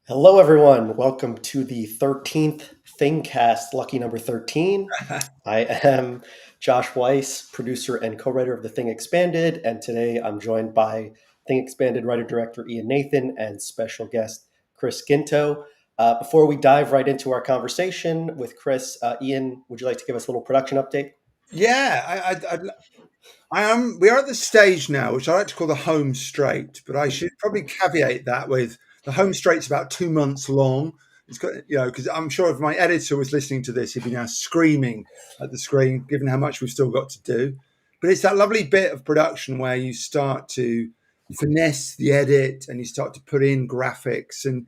Hello, everyone. Welcome to the 13th ThingCast, lucky number 13. I am Josh Weiss, producer and co writer of The Thing Expanded, and today I'm joined by Thing Expanded writer director Ian Nathan and special guest Chris Guinto. Before we dive right into our conversation with Chris, Ian, would you like to give us a little production update? Yeah, I am. We are at the stage now, which I like to call the home straight, but I should probably caveat that with the home straight's about 2 months long. It's got, because I'm sure if my editor was listening to this, he'd be now screaming at the screen, given how much we've still got to do. But it's that lovely bit of production where you start to finesse the edit and you start to put in graphics, and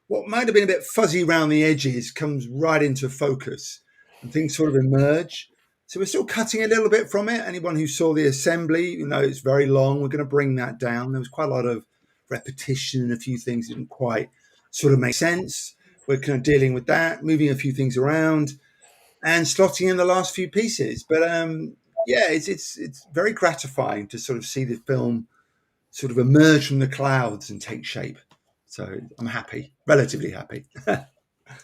what might have been a bit fuzzy around the edges comes right into focus and things sort of emerge. So we're still cutting a little bit from it. Anyone who saw the assembly, it's very long. We're going to bring that down. There was quite a lot of repetition and a few things didn't quite sort of make sense. We're kind of dealing with that, moving a few things around and slotting in the last few pieces. But yeah, it's very gratifying to sort of see the film sort of emerge from the clouds and take shape. So I'm happy, relatively happy.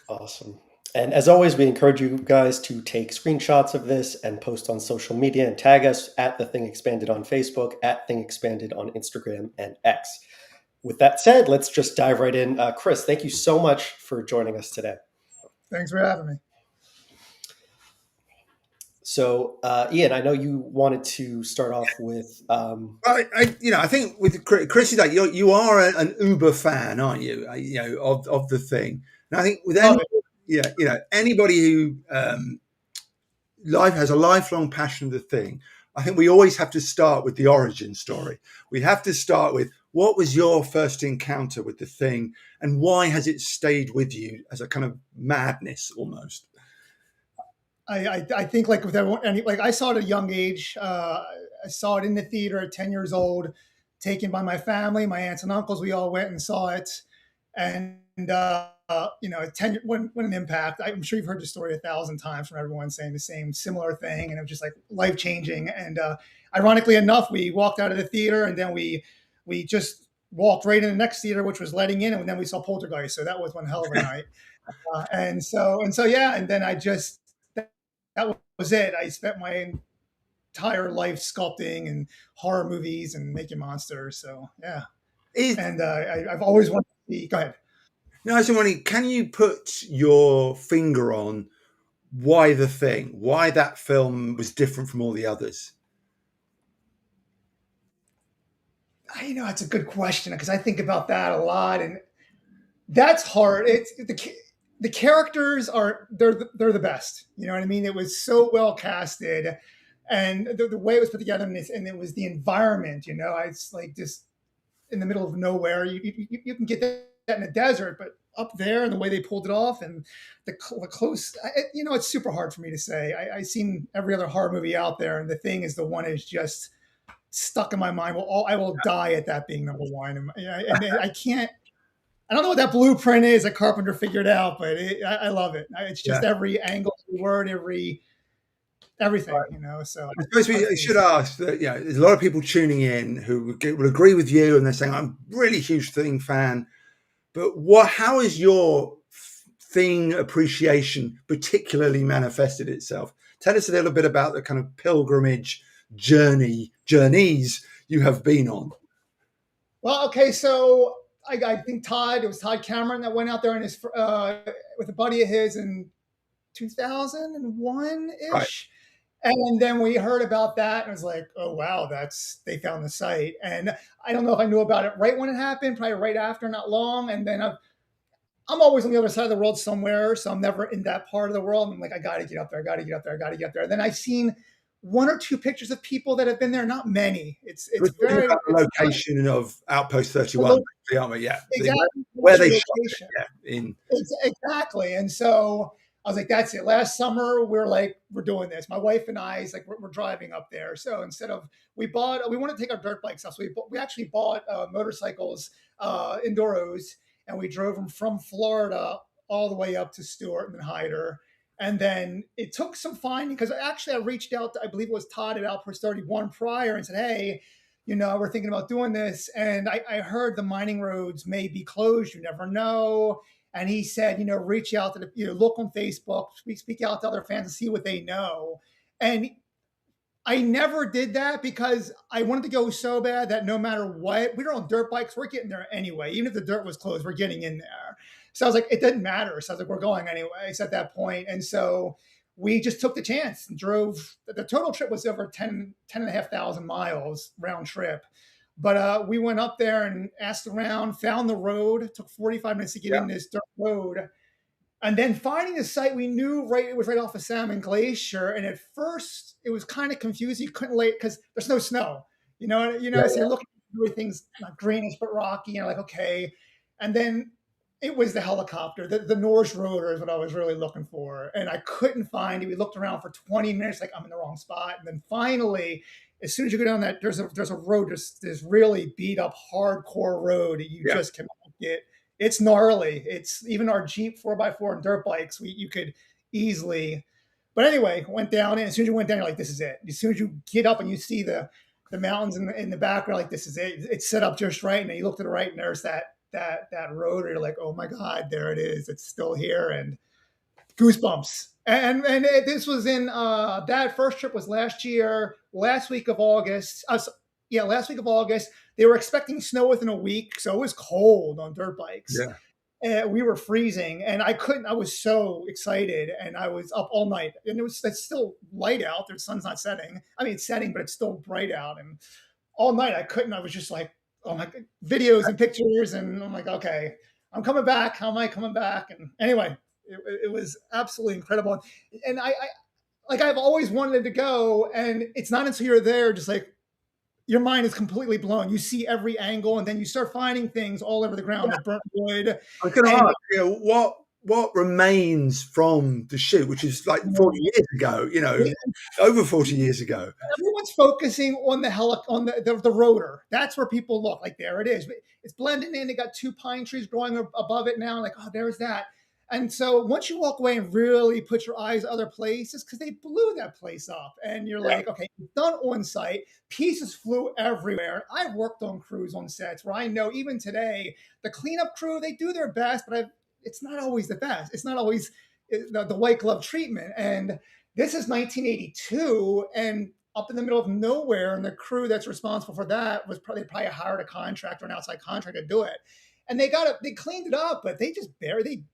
Awesome. And as always, we encourage you guys to take screenshots of this and post on social media and tag us at The Thing Expanded on Facebook, at Thing Expanded on Instagram and X. With that said, let's just dive right in. Chris, thank you so much for joining us today. Thanks for having me. So, Ian, I know you wanted to start off with. I think with Chris is like you are an Uber fan, aren't you? Of the thing. And I think with Love any, it. yeah, anybody who life has a lifelong passion of the thing. I think we always have to start with the origin story. We have to start with what was your first encounter with the thing, and why has it stayed with you as a kind of madness almost? I think like with everyone, like I saw it at a young age. I saw it in the theater at 10 years old, taken by my family, my aunts and uncles. We all went and saw it, and at 10 when an impact. I'm sure you've heard the story 1,000 times from everyone saying the same similar thing, and it was just like life changing. And ironically enough, we walked out of the theater, and then we just walked right in the next theater, which was letting in, and then we saw Poltergeist. So that was one hell of a night. And so yeah, and then that was it. I spent my entire life sculpting and horror movies and making monsters. So yeah, Is and I've always wanted to be. Go ahead. No, I was wondering, can you put your finger on why the thing, why that film was different from all the others? It's a good question because I think about that a lot, and that's hard. The characters are they're the best. You know what I mean? It was so well casted, and the way it was put together, and it was the environment. It's like just in the middle of nowhere. You can get that in a desert, but up there and the way they pulled it off and the close, it's super hard for me to say. I've seen every other horror movie out there, and the thing is the one is just stuck in my mind. Well, I will die at that being number one, and I can't. I don't know what that blueprint is that Carpenter figured out, but I love it. It's just Yeah. every angle, every word, everything. So I suppose we should ask that, there's a lot of people tuning in who will agree with you and they're saying, I'm a really huge Thing fan. But how is your Thing appreciation particularly manifested itself? Tell us a little bit about the kind of pilgrimage journeys you have been on. Well, okay, so I think it was Todd Cameron that went out there with a buddy of his in 2001 Right. ish. And then we heard about that and it was like, oh, wow, they found the site. And I don't know if I knew about it right when it happened, probably right after, not long. And then I'm always on the other side of the world somewhere. So I'm never in that part of the world. I'm like, I got to get up there. I got to get up there. I got to get up there. And then I've seen one or two pictures of people that have been there, not many. We're It's talking very, about the it's location of Outpost the 31, lo- aren't we? Yeah. exactly Where they shot it, location. yeah. Exactly. And so I was like, that's it. Last summer, we're doing this. My wife and I, is like, we're driving up there. So instead of, we want to take our dirt bikes out. So we actually bought motorcycles, Enduros, and we drove them from Florida all the way up to Stewart and then Hyder. And then it took some finding because actually I reached out to, I believe it was Todd at Outpost 31 prior and said, hey, we're thinking about doing this. And I heard the mining roads may be closed. You never know. And he said, reach out to the, look on Facebook, speak out to other fans and see what they know. And I never did that because I wanted to go so bad that no matter what, we were on dirt bikes, we're getting there anyway. Even if the dirt was closed, we're getting in there. So I was like, it didn't matter. So I was like, we're going anyway. So at that point. And so we just took the chance and drove. The total trip was over 10 and a half thousand miles round trip. But we went up there and asked around, found the road. It took 45 minutes to get in this dirt road. And then finding the site, we knew it was right off of Salmon Glacier. And at first, it was kind of confusing. You couldn't lay because there's no snow. So you're looking at everything's not greenish but rocky. And you're like, okay. And then it was the helicopter, the Norse rotor is what I was really looking for. And I couldn't find it. We looked around for 20 minutes, like I'm in the wrong spot. And then finally, as soon as you go down that, there's a road, this really beat up hardcore road that you just cannot get. It's gnarly. It's even our Jeep 4x4 and dirt bikes. You could easily, but anyway, went down. And as soon as you went down, you're like, this is it. As soon as you get up and you see the mountains in the background, like this is it. It's set up just right. And then you look to the right and there's that road. You're like, oh my God, there it is. It's still here. And goosebumps. And this was in that first trip was last year, last week of August. Last week of August. They were expecting snow within a week, so it was cold on dirt bikes. Yeah. And we were freezing, and I couldn't. I was so excited, and I was up all night. And it's still light out. The sun's not setting. I mean, it's setting, but it's still bright out. And all night I couldn't. I was just like, oh my God, videos and pictures, and I'm like, okay, I'm coming back. How am I coming back? And anyway, it was absolutely incredible. And I've always wanted to go, and it's not until you're there, just like your mind is completely blown. You see every angle, and then you start finding things all over the ground, the burnt wood. I was going to ask, what remains from the shoot, which is like 40 years ago, over 40 years ago. Everyone's focusing on the rotor. That's where people look. Like, there it is. It's blending in. They got two pine trees growing above it now. Like, oh, there's that. And so once you walk away and really put your eyes other places, because they blew that place up, and you're like, okay, it's done on site. Pieces flew everywhere. I've worked on crews on sets where I know even today, the cleanup crew, they do their best, but it's not always the best. It's not always the white glove treatment. And this is 1982, and up in the middle of nowhere, and the crew that's responsible for that was probably hired a contractor, an outside contractor to do it. And they cleaned it up, but they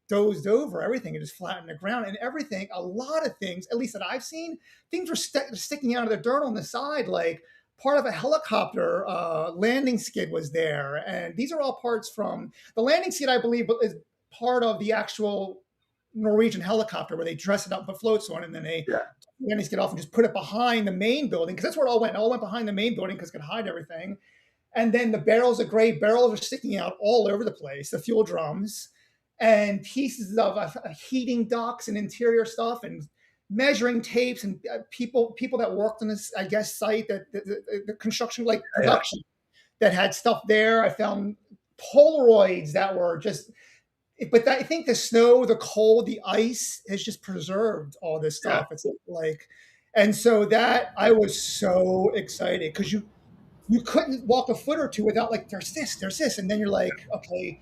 dozed over everything and just flattened the ground and everything. A lot of things, at least that I've seen, things were sticking out of the dirt on the side, like part of a helicopter landing skid was there. And these are all parts from the landing skid, I believe, is part of the actual Norwegian helicopter where they dress it up and put floats on it, and then they landing skid off and just put it behind the main building, because that's where it all went. It all went behind the main building because it could hide everything. And then the gray barrels are sticking out all over the place, the fuel drums, and pieces of heating ducts and interior stuff, and measuring tapes, and people that worked on this, I guess, site, that the construction, like production, that had stuff there. I found Polaroids that were just, but I think the snow, the cold, the ice has just preserved all this stuff. It's like, and so that I was so excited, because you couldn't walk a foot or two without, like, there's this. And then you're like, okay.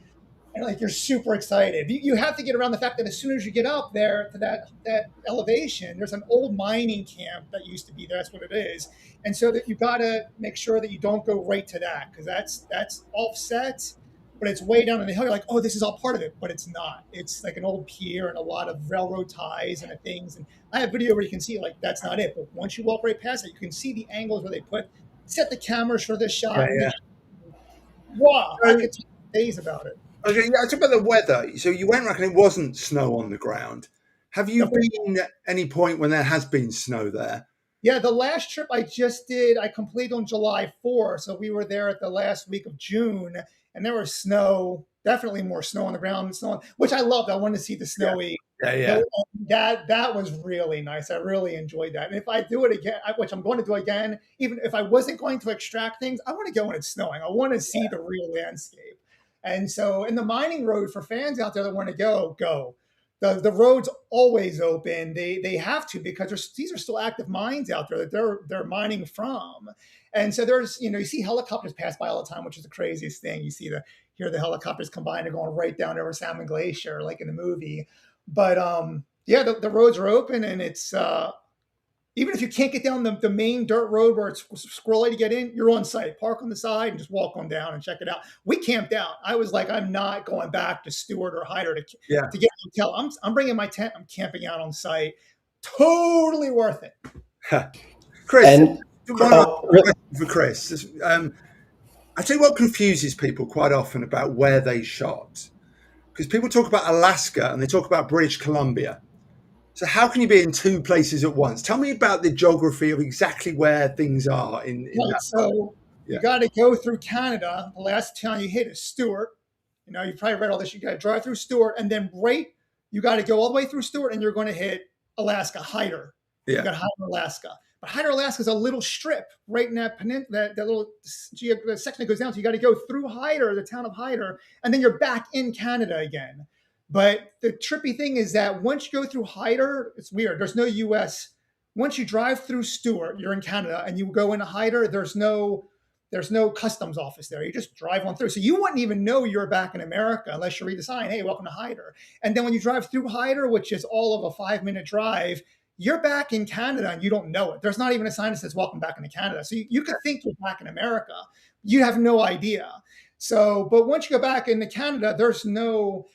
And like, you're super excited. You have to get around the fact that as soon as you get up there to that elevation, there's an old mining camp that used to be there. That's what it is. And so that you got to make sure that you don't go right to that, because that's offset, but it's way down in the hill. You're like, oh, this is all part of it, but it's not. It's like an old pier and a lot of railroad ties and things. And I have video where you can see, like, that's not it. But once you walk right past it, you can see the angles where they set the cameras for this shot. Wow, I could talk days about it. Okay, talk about the weather. So you went, reckon it wasn't snow on the ground. Have you been at any point when there has been snow there? Yeah, the last trip I just did, I completed on July 4. So we were there at the last week of June, and there was snow, definitely more snow on the ground, which I loved. I wanted to see the snowy. That was really nice. I really enjoyed that. And if I do it again, which I'm going to do again, even if I wasn't going to extract things, I want to go when it's snowing. I want to see the real landscape. And so in the mining road, for fans out there that want to go. the roads always open. They have to, because these are still active mines out there that they're mining from. And so there's, you see helicopters pass by all the time, which is the craziest thing. You hear the helicopters combined and going right down over Salmon Glacier, like in the movie. But yeah, the roads are open, and it's even if you can't get down the main dirt road where it's squirrely to get in, you're on site. Park on the side and just walk on down and check it out. We camped out. I was like, I'm not going back to Stewart or Hyder to Yeah. get a hotel. I'm bringing my tent. I'm camping out on site. Totally worth it. Chris, And question for Chris. I tell you what confuses people quite often about where they shot, because people talk about Alaska and they talk about British Columbia. So how can you be in two places at once? Tell me about the geography of exactly where things are in Right, that. so you got to go through Canada. The last town you hit is Stewart. You've probably read all this. You got to drive through Stewart, and then you got to go all the way through Stewart, and you're going to hit Alaska, Hyder. Yeah. You got Hyder, Alaska. But Hyder, Alaska is a little strip right in that peninsula, that little section that goes down. So you got to go through Hyder, the town of Hyder, and then you're back in Canada again. But the trippy thing is that once you go through Hyder, it's weird. There's no U.S. Once you drive through Stewart, you're in Canada, and you go into Hyder, there's no customs office there. You just drive on through. So you wouldn't even know you're back in America unless you read the sign, hey, welcome to Hyder. And then when you drive through Hyder, which is all of a 5-minute drive, you're back in Canada and you don't know it. There's not even a sign that says welcome back into Canada. So you could think you're back in America. You have no idea. So, but once you go back into Canada, there's no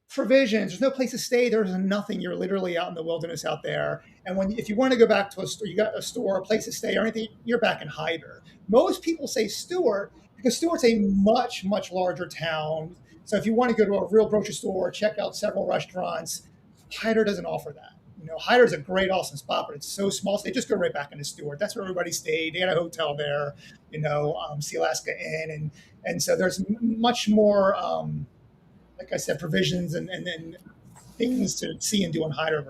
provisions. There's no place to stay. There's nothing. You're literally out in the wilderness out there. And if you want to go back to a store, you got a store, a place to stay, or anything, you're back in Hyder. Most people say Stewart because Stewart's a much, much larger town. So if you want to go to a real grocery store, check out several restaurants, Hyder doesn't offer that. Hyder's a great, awesome spot, but it's so small. So they just go right back into Stewart. That's where everybody stayed. They had a hotel there, Sea Alaska Inn. And so there's much more, like I said, provisions and things to see and do in Hyder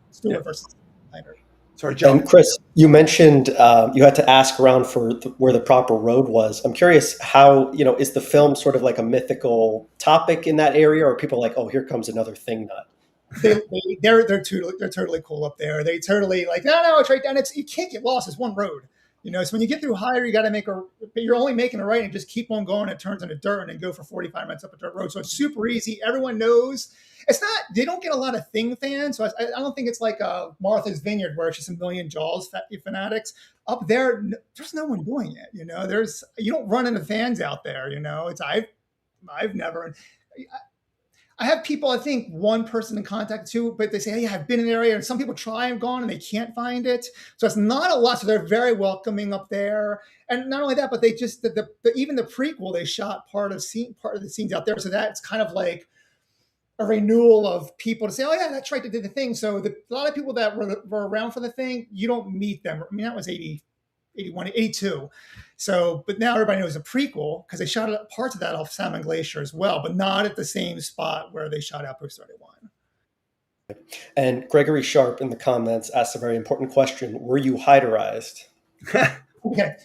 Stewart versus Hyder. Sorry, John. And Chris, you mentioned you had to ask around for where the proper road was. I'm curious how, is the film sort of like a mythical topic in that area, or are people like, oh, here comes another thing nut? They're totally cool up there. They totally like, no, it's right down. You can't get lost. It's one road. So when you get through Hyder, you got to you're only making a right and just keep on going. It turns into dirt and then go for 45 minutes up a dirt road. So it's super easy. Everyone knows. They don't get a lot of Thing fans. So I don't think it's like Martha's Vineyard where it's just a million Jaws fanatics. Up there, there's no one doing it. You don't run into fans out there. I've never. I have people, I think one person in contact too, but they say, hey, I've been in the area, and some people try and gone and they can't find it. So it's not a lot. So they're very welcoming up there. And not only that, but they just, even the prequel, they shot part of the scenes out there. So that's kind of like a renewal of people to say, oh yeah, that's right, they did the thing. So a lot of people that were around for the thing, you don't meet them. I mean, that was 81, 82. So, but now everybody knows a prequel because they shot parts of that off Salmon Glacier as well, but not at the same spot where they shot Outpost 31. And Gregory Sharp in the comments asked a very important question. Were you Hyderized? Okay.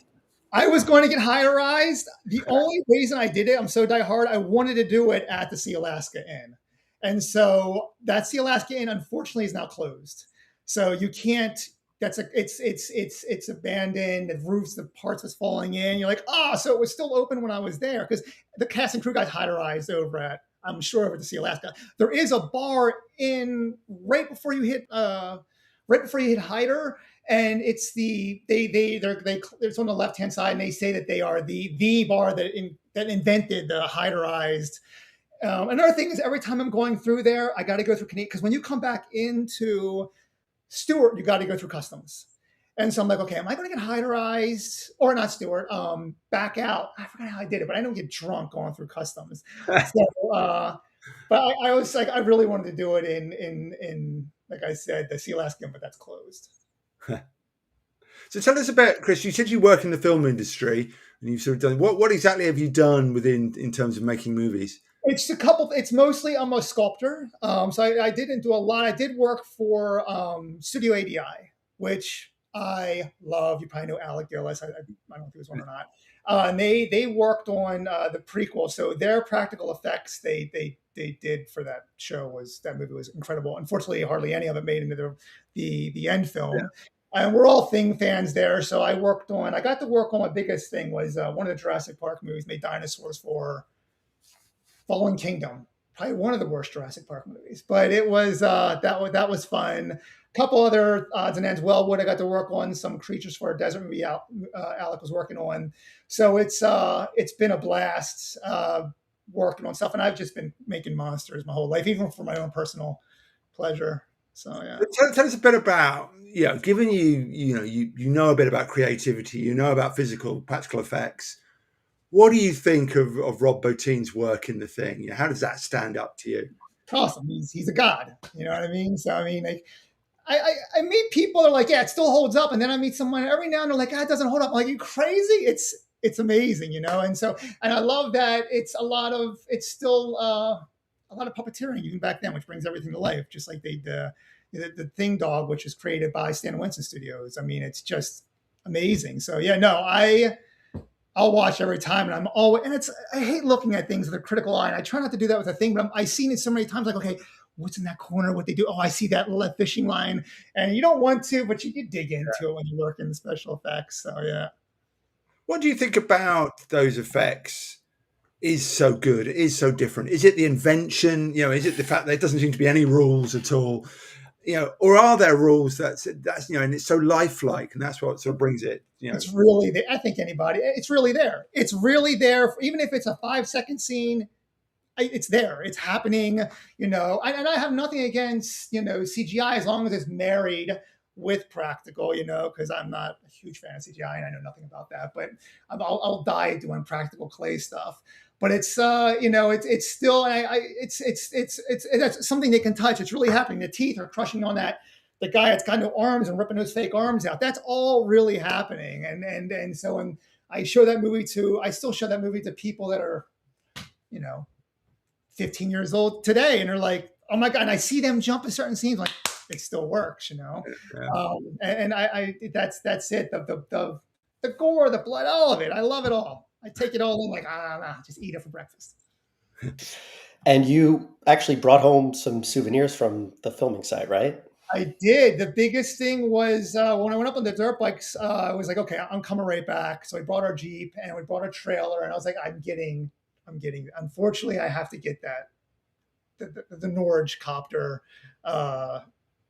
I was going to get Hyderized. The only reason I did it, I'm so diehard, I wanted to do it at the Sea Alaska Inn. And so that Sea Alaska Inn, unfortunately, is now closed. So you can't, it's abandoned. The roofs, the parts was falling in. You're like, so it was still open when I was there because the cast and crew guys Hyderized over at, I'm sure, over to Sea Alaska. There is a bar in right before you hit Hyder, and it's it's on the left hand side, and they say that they are the bar that invented the Hyderized. Another thing is every time I'm going through there, I got to go through Canadian because when you come back into Stewart, you got to go through customs. And so I'm like, okay, am I going to get Hyderized or not Stewart? Back out. I forgot how I did it, but I don't get drunk going through customs. So, but I was like, I really wanted to do it in like I said, the Sea Alaska, but that's closed. So tell us about, Chris, you said you work in the film industry and you've sort of done, what exactly have you done in terms of making movies? It's mostly, I'm a sculptor. So I didn't do a lot. I did work for Studio ADI, which I love. You probably know Alec Gillis. I don't know if he was one or not. And they worked on the prequel. So their practical effects they did for that movie was incredible. Unfortunately, hardly any of it made into the end film. And we're all Thing fans there, so I got to work on my biggest thing was one of the Jurassic Park movies made dinosaurs for Fallen Kingdom, probably one of the worst Jurassic Park movies, but it was that was fun. A couple other odds and ends. Wellwood, I got to work on some creatures for a desert movie. Alec was working on, so it's been a blast working on stuff, and I've just been making monsters my whole life, even for my own personal pleasure. So yeah. Tell us a bit about, given you know a bit about creativity, you know about physical practical effects. What do you think of Rob Bottin's work in The Thing? How does that stand up to you? Awesome. He's a god. You know what I mean? So I mean, like, I meet people that are like, yeah, it still holds up, and then I meet someone every now and they're like, ah, it doesn't hold up. I'm like, you crazy? It's amazing, and so I love that it's still a lot of puppeteering even back then, which brings everything to life, just like they the Thing dog, which is created by Stan Winston Studios. I mean, it's just amazing. So yeah, no, I'll watch every time, and I hate looking at things with a critical eye. And I try not to do that with a thing, but I've seen it so many times. Like, okay, what's in that corner? What they do? Oh, I see that left fishing line, and you don't want to, but you dig into it when you work in the special effects. So yeah. What do you think about those effects? Is so good? It is so different. Is it the invention? Is it the fact that there doesn't seem to be any rules at all? Or are there rules that's and it's so lifelike, and that's what sort of brings it. It's really there. I think it's really there. It's really there. Even if it's a 5-second scene, it's there. It's happening, and I have nothing against, CGI as long as it's married with practical, because I'm not a huge fan of CGI and I know nothing about that, but I'll die doing practical clay stuff. But it's it's still it's something they can touch. It's really happening. The teeth are crushing on the guy that's got no arms and ripping those fake arms out. That's all really happening. And so when I still show that movie to people that are 15 years old today, and they're like, oh my god! And I see them jump in certain scenes, like it still works, Yeah. And I that's it. The gore, the blood, all of it. I love it all. I take it all in, like, just eat it for breakfast. And you actually brought home some souvenirs from the filming site, right? I did. The biggest thing was when I went up on the dirt bikes, I was like, okay, I'm coming right back. So we brought our Jeep and we brought a trailer, and I was like, I'm getting. Unfortunately, I have to get that the Norwich copter.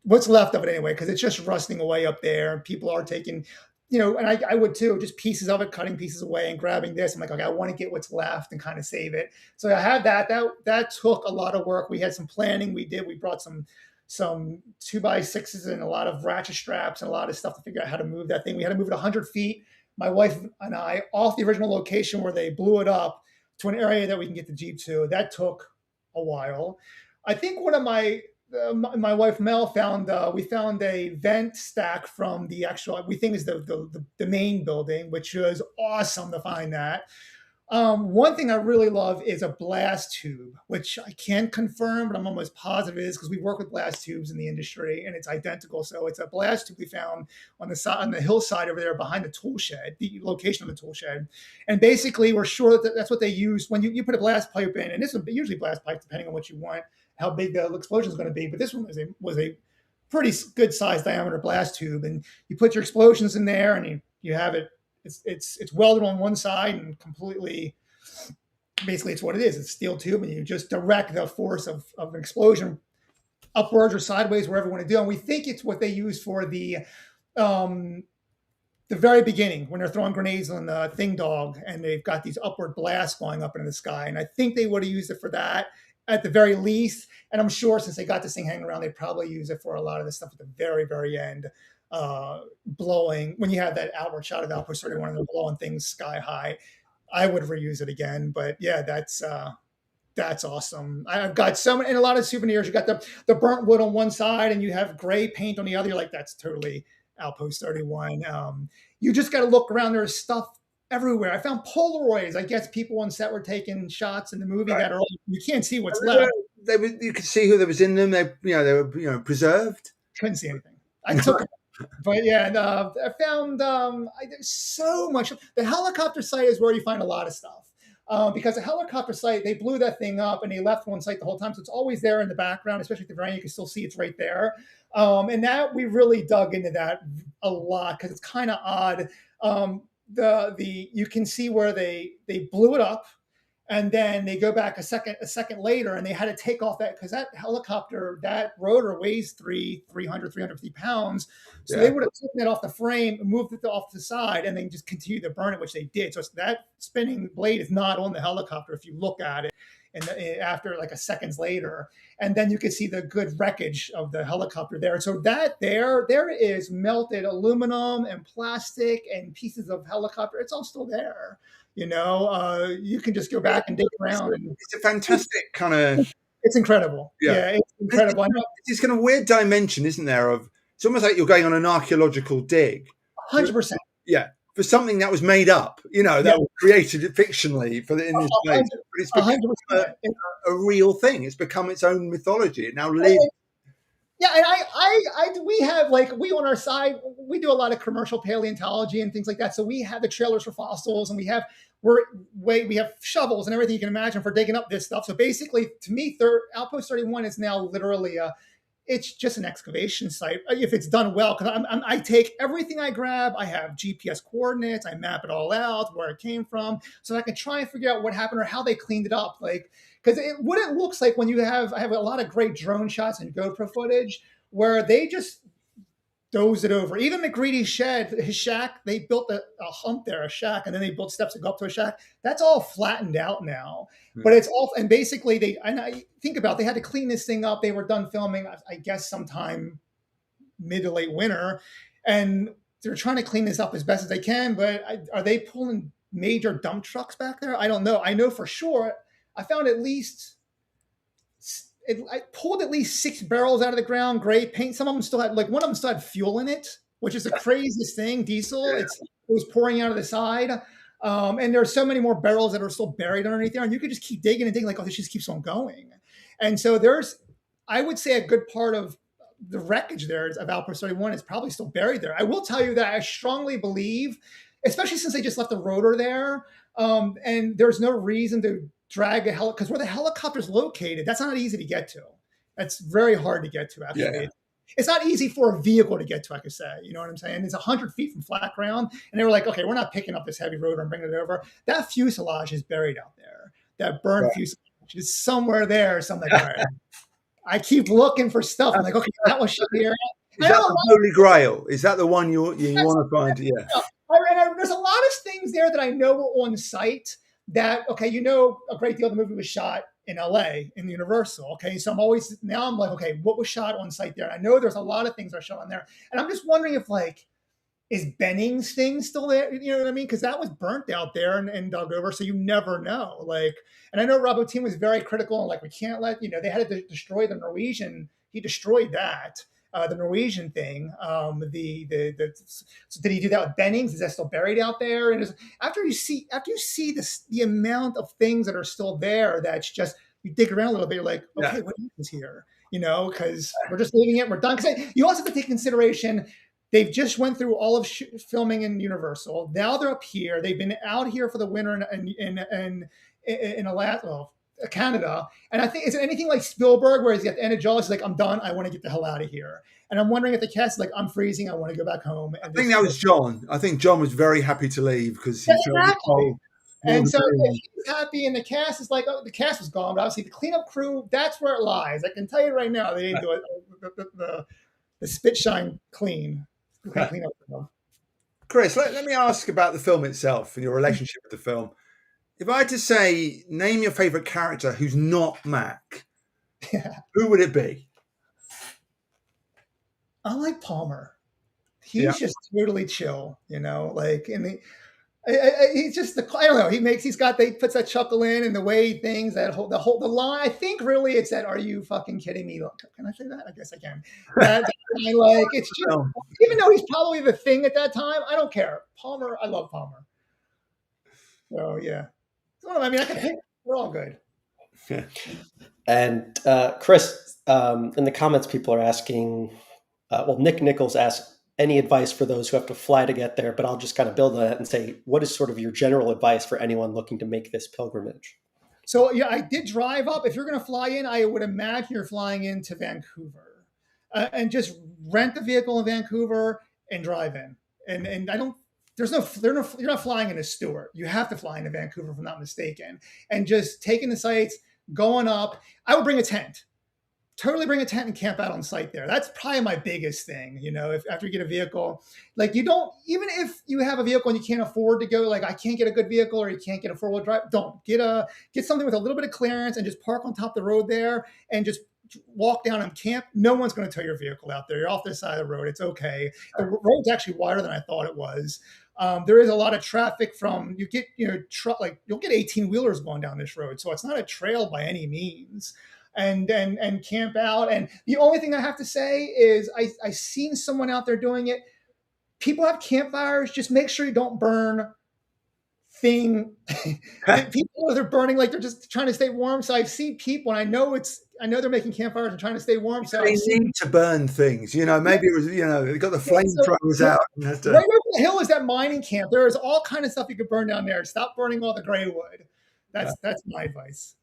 What's left of it anyway, because it's just rusting away up there. People are taking, and I would too, just pieces of it, cutting pieces away and grabbing this. I'm like, okay, I want to get what's left and kind of save it. So I had that. That took a lot of work. We had some planning. We brought some 2x6s and a lot of ratchet straps and a lot of stuff to figure out how to move that thing. We had to move it 100 feet. My wife and I, off the original location where they blew it up, to an area that we can get the Jeep to. That took a while. I think one of my wife Mel found we found a vent stack from the actual, we think is the main building, which was awesome to find that. One thing I really love is a blast tube, which I can't confirm, but I'm almost positive it is, because we work with blast tubes in the industry and it's identical. So it's a blast tube we found on the hillside over there behind the tool shed, the location of the tool shed. And basically we're sure that that's what they use when you put a blast pipe in, and this is usually blast pipe depending on what you want, how big the explosion is going to be. But this one was a pretty good sized diameter blast tube, and you put your explosions in there and you have it. It's welded on one side and completely, basically it's what it is. It's steel tube, and you just direct the force of an explosion upwards or sideways, wherever you want to do. And we think it's what they use for the very beginning when they're throwing grenades on the Thing dog, and they've got these upward blasts going up into the sky. And I think they would have used it for that at the very least. And I'm sure since they got this thing hanging around, they probably use it for a lot of the stuff at the very, very end. Blowing, when you have that outward shot of Outpost 31 and they're blowing things sky high, I would reuse it again. But yeah, that's awesome. I've got so many, and a lot of souvenirs. You got the burnt wood on one side and you have gray paint on the other. You're like, that's totally Outpost 31. You just got to look around. There's stuff everywhere. I found Polaroids. I guess people on set were taking shots in the movie that are all, you can't see what's left. You could see who there was in them. They were preserved. Couldn't see anything. I took them. But yeah, and, I found there's so much. The helicopter site is where you find a lot of stuff. Because the helicopter site, they blew that thing up and they left one site the whole time. So it's always there in the background, especially at the very end. You can still see it's right there. And that we really dug into that a lot because it's kind of odd. The you can see where they blew it up and then they go back a second later and they had to take off that because that helicopter, that rotor weighs 350 pounds. So they Yeah. would have taken it off the frame, moved it off to the side, and then just continued to burn it, which they did. So that spinning blade is not on the helicopter if you look at it. And after like a seconds later, and then you can see the good wreckage of the helicopter there. So that there is melted aluminum and plastic and pieces of helicopter. It's all still there. You can just go back and dig around, and It's a fantastic kind of it's incredible. Yeah. Yeah, it's incredible. I know, It's kind of weird dimension, isn't there? Of it's almost like you're going on an archaeological dig. 100%. Yeah, for something that was made up, that Yeah. was created fictionally in this place. But it's become 100%. a real thing. It's become its own mythology. It now lives. Yeah, and we have we on our side we do a lot of commercial paleontology and things like that. So we have the trailers for fossils, and we have shovels and everything you can imagine for digging up this stuff. So basically, to me, Outpost 31 is now literally it's just an excavation site if it's done well. Because I take everything I grab. I have GPS coordinates. I map it all out where it came from, so I can try and figure out what happened or how they cleaned it up. Because what it looks like when I have a lot of great drone shots and GoPro footage where they just doze it over. Even McGreedy's his shack, they built a hump there, a shack, and then they built steps to go up to a shack. That's all flattened out now. But it's all, and basically I think about, they had to clean this thing up. They were done filming, I guess, sometime mid to late winter. And they're trying to clean this up as best as they can, but are they pulling major dump trucks back there? I don't know. I know for sure I found I pulled at least 6 barrels out of the ground, gray paint. Some of them still had, one of them still had fuel in it, which is the craziest thing. Diesel. Yeah. It was pouring out of the side. And there are so many more barrels that are still buried underneath there. And you could just keep digging and digging, this just keeps on going. And so I would say a good part of the wreckage there of Outpost 31 is probably still buried there. I will tell you that I strongly believe, especially since they just left the rotor there, and there's no reason to drag a helicopter, because where the helicopter's located, that's not easy to get to. That's very hard to get to, actually. Yeah. It's not easy for a vehicle to get to, I could say. You know what I'm saying? It's 100 feet from flat ground. And they were like, okay, we're not picking up this heavy rotor and bringing it over. That fuselage is buried out there. That burned fuselage is somewhere there. So I'm like, all right. I keep looking for stuff. I'm like, okay, that was here. Is that the Holy Grail? Is that the one you want to find? Yeah. There's a lot of things there that I know were on site that, okay, a great deal of the movie was shot in LA in Universal. Okay. So I'm like, okay, what was shot on site there? And I know there's a lot of things that are shot on there. And I'm just wondering if is Benning's thing still there? You know what I mean? Because that was burnt out there and dug over. So you never know. And I know Rob Bottin was very critical and we can't let, they had to destroy the Norwegian. He destroyed that. The Norwegian thing. So did he do that with Bennings? Is that still buried out there? And after you see the amount of things that are still there, that's just, you dig around a little bit, you're like, okay, what is here? Because we're just leaving it. We're done. Because you also have to take consideration. They've just went through all of filming in Universal. Now they're up here. They've been out here for the winter in Alaska. Canada. And I think, is it anything like Spielberg, where he's at the end of Jaws, he's like, I'm done. I want to get the hell out of here. And I'm wondering if the cast is like, I'm freezing. I want to go back home. And I think that was John. I think John was very happy to leave because he felt cold. And so he's happy, and the cast is like, oh, the cast was gone, but obviously the cleanup crew, that's where it lies. I can tell you right now, they didn't do it. The spit shine clean. Cleanup crew. Chris, let me ask about the film itself and your relationship with the film. If I had to say, name your favorite character who's not Mac, who would it be? I like Palmer. He's just totally chill, and he's just I don't know. He puts that chuckle in, and the way things the line. I think really it's that, are you fucking kidding me? Look, can I say that? I guess I can. It's just, even though he's probably the thing at that time, I don't care. Palmer, I love Palmer. So yeah. I mean, I can pick. We're all good. And Chris, in the comments, people are asking. Nick Nichols asked, any advice for those who have to fly to get there, but I'll just kind of build on that and say, what is sort of your general advice for anyone looking to make this pilgrimage? So yeah, I did drive up. If you're going to fly in, I would imagine you're flying into Vancouver, and just rent the vehicle in Vancouver and drive in. And I don't. There's no, you're not flying into Stewart. You have to fly into Vancouver, if I'm not mistaken, and just taking the sights, going up. I would bring a tent. Totally bring a tent and camp out on site there. That's probably my biggest thing. If after you get a vehicle, like you don't, even if you have a vehicle and you can't afford to go, like I can't get a good vehicle or you can't get a 4-wheel drive, don't get something with a little bit of clearance and just park on top of the road there and just walk down and camp. No one's going to tow your vehicle out there. You're off the side of the road. It's okay. The road's actually wider than I thought it was. There is a lot of traffic from you get like you'll get 18 wheelers going down this road, so it's not a trail by any means. And camp out. And the only thing I have to say is I seen someone out there doing it. People have campfires. Just make sure you don't burn thing. People are burning like they're just trying to stay warm. So I've seen people, and I know they're making campfires and trying to stay warm. So they need to burn things. Maybe it was they got the flamethrowers out. Right over the hill is that mining camp. There is all kind of stuff you could burn down there. Stop burning all the gray wood. That's my advice.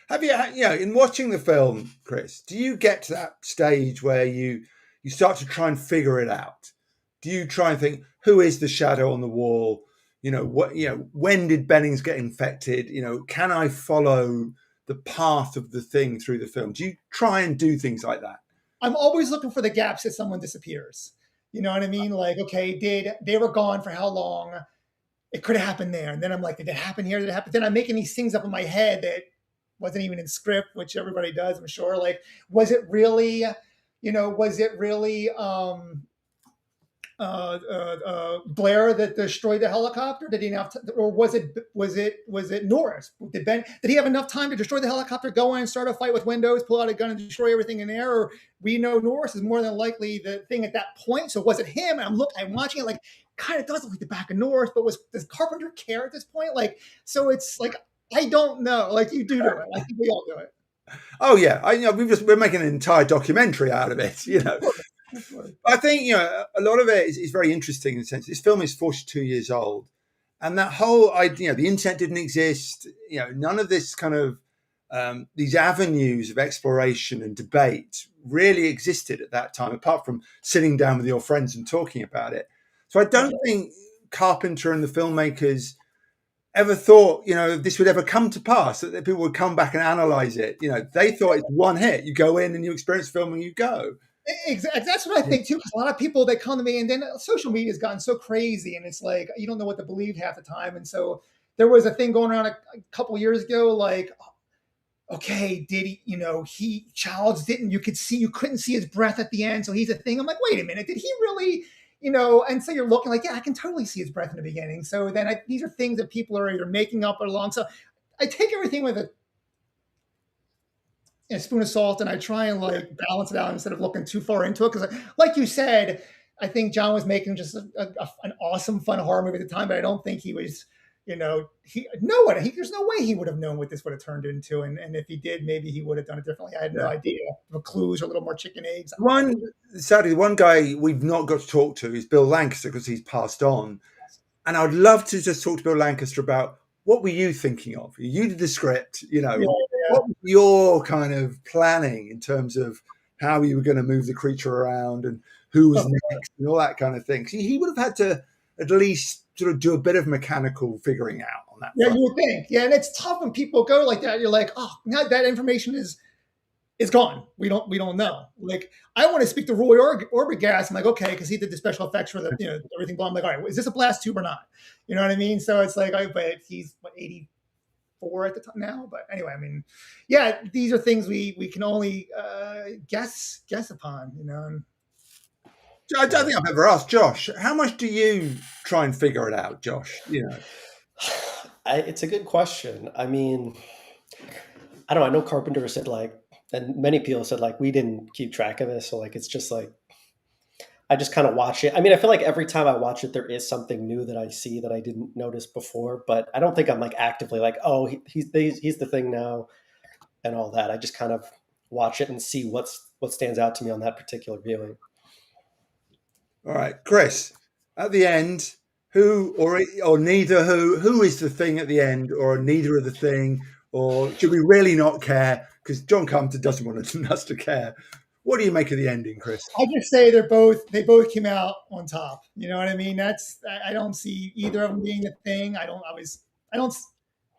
Have you, in watching the film, Chris, do you get to that stage where you start to try and figure it out? Do you try and think, who is the shadow on the wall? When did Bennings get infected? Can I follow the path of the thing through the film? Do you try and do things like that? I'm always looking for the gaps that someone disappears. You know what I mean? Like, okay, they were gone for how long? It could have happened there. And then I'm like, did it happen here? Did it happen? Then I'm making these things up in my head that wasn't even in script, which everybody does, I'm sure. Like, was it really Blair that destroyed the helicopter? Did he have or was it Norris? Did he have enough time to destroy the helicopter, go in and start a fight with Windows, pull out a gun and destroy everything in there? Or we know Norris is more than likely the thing at that point. So was it him? And I'm watching it like, kind of does look like the back of Norris, but does Carpenter care at this point? Like, so it's like, I don't know. Like you do it. I think we all do it. Oh yeah, we're making an entire documentary out of it. I think a lot of it is very interesting in the sense this film is 42 years old, and that whole idea, the internet didn't exist. None of this kind of these avenues of exploration and debate really existed at that time, apart from sitting down with your friends and talking about it. So I don't think Carpenter and the filmmakers ever thought, this would ever come to pass, that people would come back and analyze it. They thought it's one hit. You go in and you experience film and you go. Exactly. That's what I think too. Because a lot of people, they come to me, and then social media has gotten so crazy, and it's like you don't know what to believe half the time. And so there was a thing going around a couple of years ago, like, okay, did he Childs didn't, you couldn't see his breath at the end, so he's a thing. I'm like, wait a minute, did he really? And so you're looking like, yeah, I can totally see his breath in the beginning. So then these are things that people are either making up or along. So I take everything with a spoon of salt, and I try and like balance it out instead of looking too far into it. Because like you said, I think John was making just an awesome, fun horror movie at the time, but I don't think he was, there's no way he would have known what this would have turned into. And if he did, maybe he would have done it differently. I had no idea. The clues are a little more chicken eggs. Sadly, one guy we've not got to talk to is Bill Lancaster because he's passed on. And I'd love to just talk to Bill Lancaster about what were you thinking of? You did the script, what was your kind of planning in terms of how you were going to move the creature around and who was next and all that kind of thing. So he would have had to at least sort of do a bit of mechanical figuring out on that. Yeah, front. You would think. Yeah, and it's tough when people go like that. You're like, oh, now that information is gone. We don't know. Like, I want to speak to Roy Orbigast. I'm like, okay, because he did the special effects for the everything. I'm like, all right, is this a blast tube or not? You know what I mean? So it's like, but he's 84 at the time now. But anyway, I mean, yeah, these are things we can only guess upon. I don't think I've ever asked Josh. How much do you try and figure it out, Josh? It's a good question. I mean, I don't know. I know Carpenter said and many people said we didn't keep track of this. So it's just I just kind of watch it. I mean, I feel like every time I watch it, there is something new that I see that I didn't notice before. But I don't think I'm actively oh, he's the thing now, and all that. I just kind of watch it and see what stands out to me on that particular viewing. All right, Chris. At the end, who or neither who is the thing at the end, or neither of the thing, or should we really not care? Because John Carpenter doesn't want us to care. What do you make of the ending, Chris? I just say they both came out on top. You know what I mean? I don't see either of them being the thing. I don't.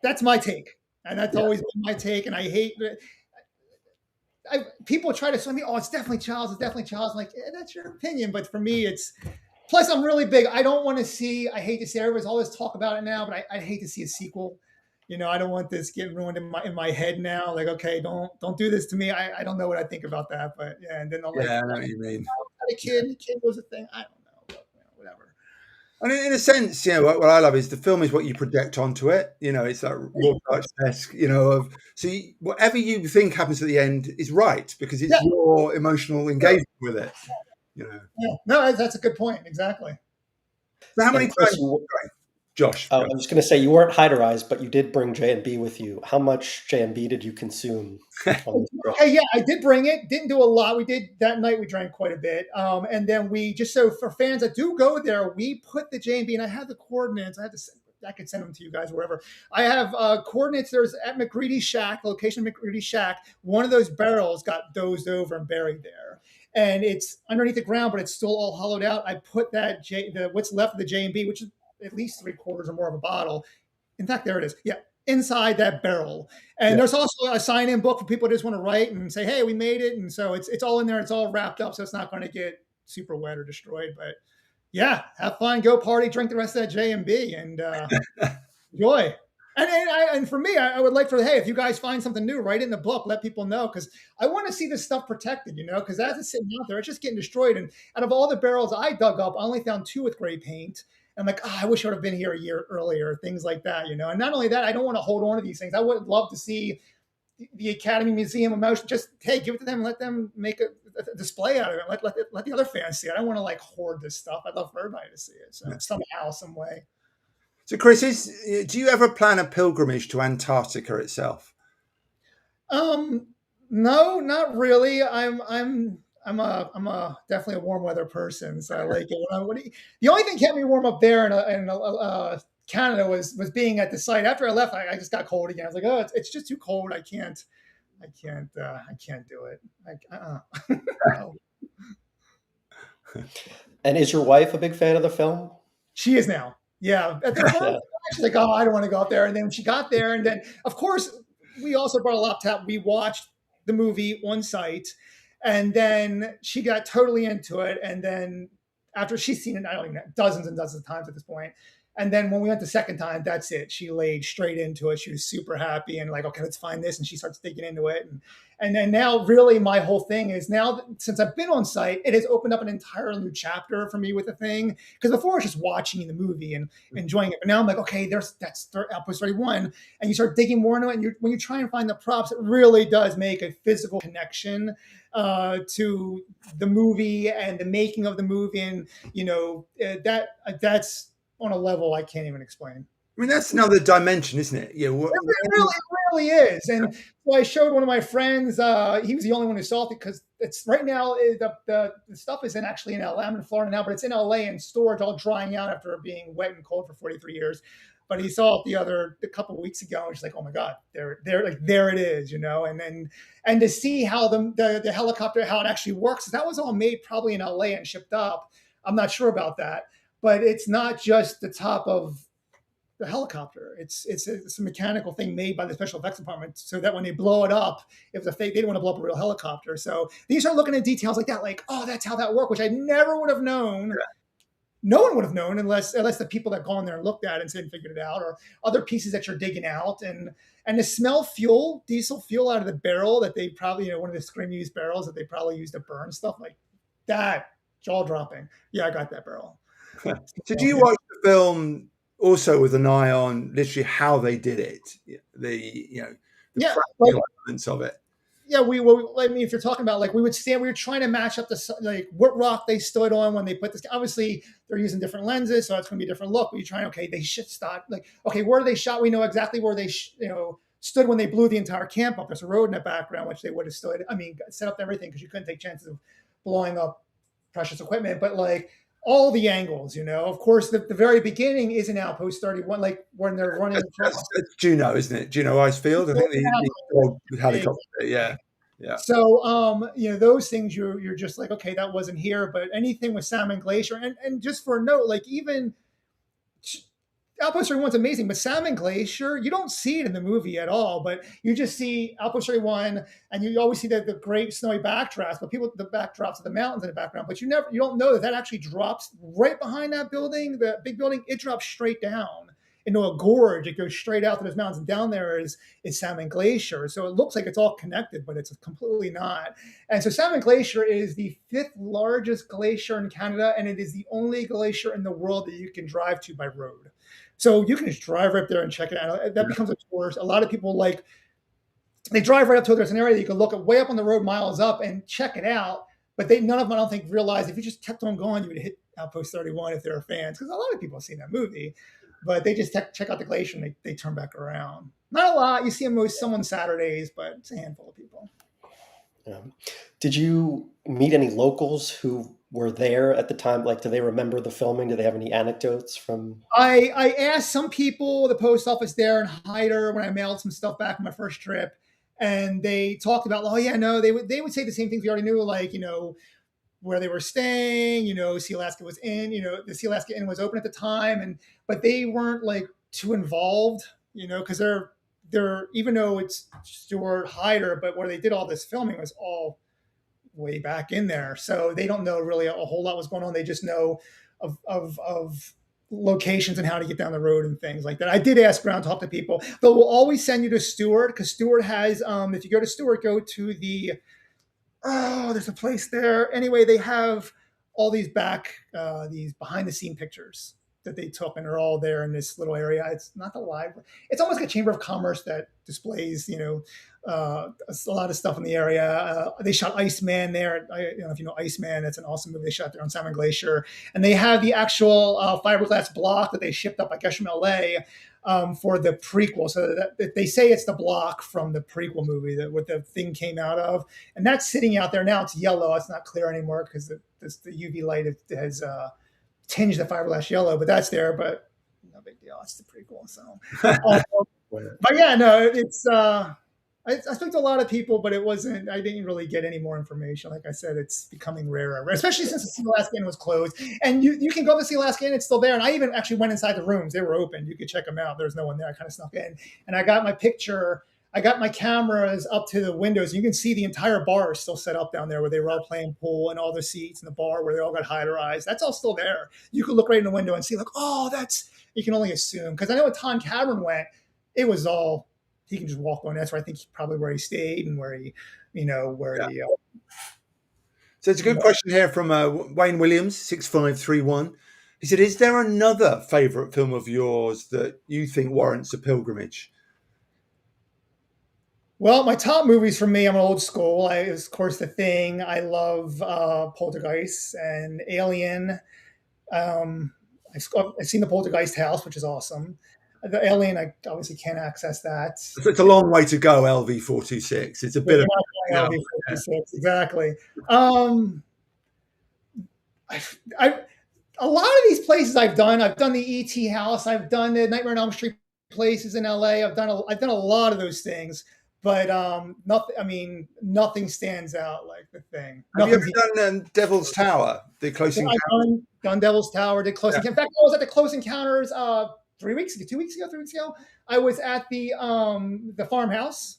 That's my take, and that's Yeah, always been my take. And I hate that. People try to tell me, "Oh, it's definitely Charles. It's definitely Charles." I'm like, that's your opinion, but for me, it's. Plus, I'm really big. I don't want to see. I hate to say everybody's always talk about it now, but I hate to see a sequel. I don't want this getting ruined in my head now. Like, okay, don't do this to me. I don't know what I think about that, but yeah. And then I'm like, yeah, I know what you mean. the kid was a thing. I don't know, but, whatever. And in a sense, what I love is the film is what you project onto it. It's that raw touch-esque, of whatever you think happens at the end is right because it's Yeah, your emotional engagement with it. yeah. No, that's a good point. Exactly. So how many And Chris, times, Josh? I Go. was going to say you weren't Hyder Eyes, but you did bring J&B with you. How much J&B did you consume on this trip? Okay, yeah, I did bring it. Didn't do a lot. We did that night. We drank quite a bit, and then we just so for fans that do go there, we put the J&B, and I have the coordinates. I could send them to you guys wherever. I have coordinates. There's at McGreedy's Shack, location of McGreedy's Shack. One of those barrels got dozed over and buried there, and it's underneath the ground, but it's still all hollowed out. I put what's left of the J&B, which is at least 3/4 or more of a bottle. In fact, there it is. Yeah, inside that barrel. And Yeah. there's also a sign-in book for people who just want to write and say, "Hey, we made it." And so it's all in there. It's all wrapped up, so it's not going to get super wet or destroyed. But yeah, have fun, go party, drink the rest of that J&B, and enjoy. And for me, I would like hey, if you guys find something new, write it in the book, let people know, because I want to see this stuff protected, because as it's sitting out there, it's just getting destroyed. And out of all the barrels I dug up, I only found 2 with gray paint. I'm like, I wish I would have been here a year earlier, things like that, And not only that, I don't want to hold on to these things. I would love to see the Academy Museum of Motion just, hey, give it to them, let them make a display out of it, let the other fans see it. I don't want to hoard this stuff. I'd love for everybody to see it. So somehow, some way. So, Chris, do you ever plan a pilgrimage to Antarctica itself? No, not really. I'm definitely a warm weather person, so I like it. The only thing kept me warm up there in Canada was being at the site. After I left, I just got cold again. I was like, oh, it's just too cold. I can't do it. No. And is your wife a big fan of the film? She is now. Yeah. At the first, she's like, oh, I don't want to go up there. And then she got there, and then of course we also brought a laptop. We watched the movie on site, and then she got totally into it. And then after she's seen it, I don't even know, dozens and dozens of times at this point. And then when we went the second time, that's it. She laid straight into it. She was super happy and like, okay, let's find this. And she starts digging into it. And then now really my whole thing is now, since I've been on site, it has opened up an entirely new chapter for me with the thing. Because before I was just watching the movie and enjoying it. But now I'm like, okay, that's episode 31. And you start digging more into it. And when you try and find the props, it really does make a physical connection to the movie and the making of the movie. And, that's on a level I can't even explain. I mean, that's another dimension, isn't it? Yeah, it really is. And so I showed one of my friends. He was the only one who saw it because it's right now. The stuff is actually in LA. I'm in Florida now, but it's in LA in storage, all drying out after being wet and cold for 43 years. But he saw it a couple of weeks ago, and he's like, "Oh my God, there it is," and to see how the helicopter, how it actually works. That was all made probably in LA and shipped up. I'm not sure about that. But it's not just the top of the helicopter. It's a mechanical thing made by the special effects department so that when they blow it up, if it's a fake, they didn't want to blow up a real helicopter. So you start looking at details like that, like, oh, that's how that worked, which I never would have known. Yeah. No one would have known unless the people that gone there and looked at it and said and figured it out, or other pieces that you're digging out, and to smell diesel fuel out of the barrel that they probably, one of the screen used barrels that they probably used to burn stuff like that, jaw dropping. Yeah, I got that barrel. So do you watch the film also with an eye on literally how they did it, the practical elements of it? Yeah, if you're talking about we were trying to match up what rock they stood on when they put this. Obviously, they're using different lenses, so it's going to be a different look. But you're trying, they should start where they shot. We know exactly where they stood when they blew the entire camp up. There's a road in the background, which they would have stood. I mean, set up everything because you couldn't take chances of blowing up precious equipment. But all the angles, Of course, the very beginning is an Outpost 31, like when they're running across. That's Juno, isn't it? Juno Icefield. I think the dog helicopter. Yeah, yeah. So, those things you're just like, okay, that wasn't here, but anything with Salmon Glacier, and just for a note, like even Outpost 31's amazing, but Salmon Glacier, you don't see it in the movie at all, but you just see Outpost 31, and you always see the great snowy backdrops, but the backdrops of the mountains in the background, but you don't know that actually drops right behind that building, the big building. It drops straight down into a gorge. It goes straight out to those mountains, and down there is Salmon Glacier. So it looks like it's all connected, but it's completely not. And so Salmon Glacier is the 5th largest glacier in Canada, and it is the only glacier in the world that you can drive to by road. So you can just drive right up there and check it out. That becomes a tourist. A lot of people they drive right up to it. There's an area that you can look at way up on the road, miles up, and check it out. But none of them, I don't think, realize if you just kept on going, you would hit Outpost 31 if they're fans, because a lot of people have seen that movie. But they just check out the glacier and they turn back around. Not a lot. You see them someone Saturdays, but it's a handful of people. Did you meet any locals who were there at the time? Like, do they remember the filming? Do they have any anecdotes from? I asked some people at the post office there in Hyder when I mailed some stuff back on my first trip, and they talked about, oh yeah, no, they would say the same things we already knew, like, where they were staying, Sea Alaska was in, the Sea Alaska Inn was open at the time, but they weren't like too involved, because they're even though it's Stuart Hyder, but where they did all this filming was all way back in there. So they don't know really a whole lot what's going on. They just know of locations and how to get down the road and things like that. I did ask around, talk to people. They will always send you to Stuart, because Stuart has, if you go to Stuart, go to there's a place there. Anyway, they have all these these behind the scene pictures that they took, and they're all there in this little area. It's not the library. It's almost like a chamber of commerce that displays, a lot of stuff in the area. They shot Iceman there. I don't know if you know Iceman. It's an awesome movie they shot there on Salmon Glacier. And they have the actual fiberglass block that they shipped up, I guess, from LA for the prequel. So that they say it's the block from the prequel movie that what the thing came out of. And that's sitting out there now. It's yellow. It's not clear anymore because the UV light has tinged the fiberglass yellow, but that's there. But no big deal. It's the prequel. So, but yeah, no, it's. I spoke to a lot of people, but I didn't really get any more information. Like I said, it's becoming rarer, especially since the Sea Alaska Inn was closed. And you can go to the Sea Alaska Inn, it's still there. And I even actually went inside the rooms. They were open. You could check them out. There's no one there. I kind of snuck in. And I got my cameras up to the windows. You can see the entire bar is still set up down there where they were all playing pool, and all the seats in the bar where they all got Hyderized. That's all still there. You could look right in the window and see, like, oh, you can only assume. Because I know when Tom Cameron went, it was all, he can just walk on. That's where I think probably where he stayed and where he. So it's a good question here from Wayne Williams, 6531. He said, is there another favourite film of yours that you think warrants a pilgrimage? Well, my top movies for me, I'm old school. Of course, The Thing. I love Poltergeist and Alien. I've seen the Poltergeist house, which is awesome. The Alien, I obviously can't access that. So it's a long way to go, LV426. It's a bit of LV426, exactly. A lot of these places I've done the ET house, I've done the Nightmare on Elm Street places in LA. I've done a lot of those things, but nothing stands out like The Thing. Have you ever done Devil's Tower, the Close Encounters? I've done Devil's Tower, did Close Encounters. In fact, I was at the Close Encounters 3 weeks ago. I was at the farmhouse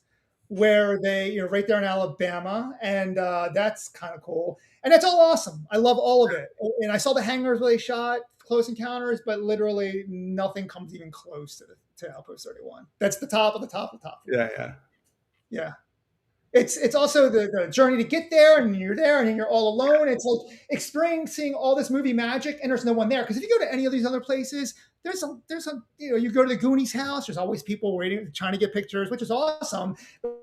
where they, right there in Alabama, and that's kind of cool. And that's all awesome. I love all of it. And I saw the hangars where they shot Close Encounters, but literally nothing comes even close to Outpost 31. That's the top of the top of the top. Yeah. It's also the journey to get there, and you're there, and you're all alone. It's like experiencing all this movie magic, and there's no one there. Because if you go to any of these other places, there's a you go to the Goonies house, there's always people waiting, trying to get pictures, which is awesome.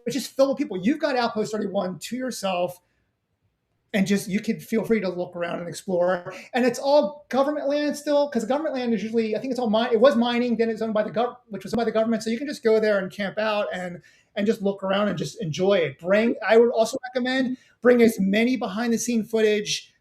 It's just filled with people. You've got Outpost 31 to yourself, and just you can feel free to look around and explore. And it's all government land still, because government land is usually, I think it's all it was mining, then it's owned by the government, which was owned by the government. So you can just go there and camp out and just look around and just enjoy it. I would also recommend bring as many behind the scene footage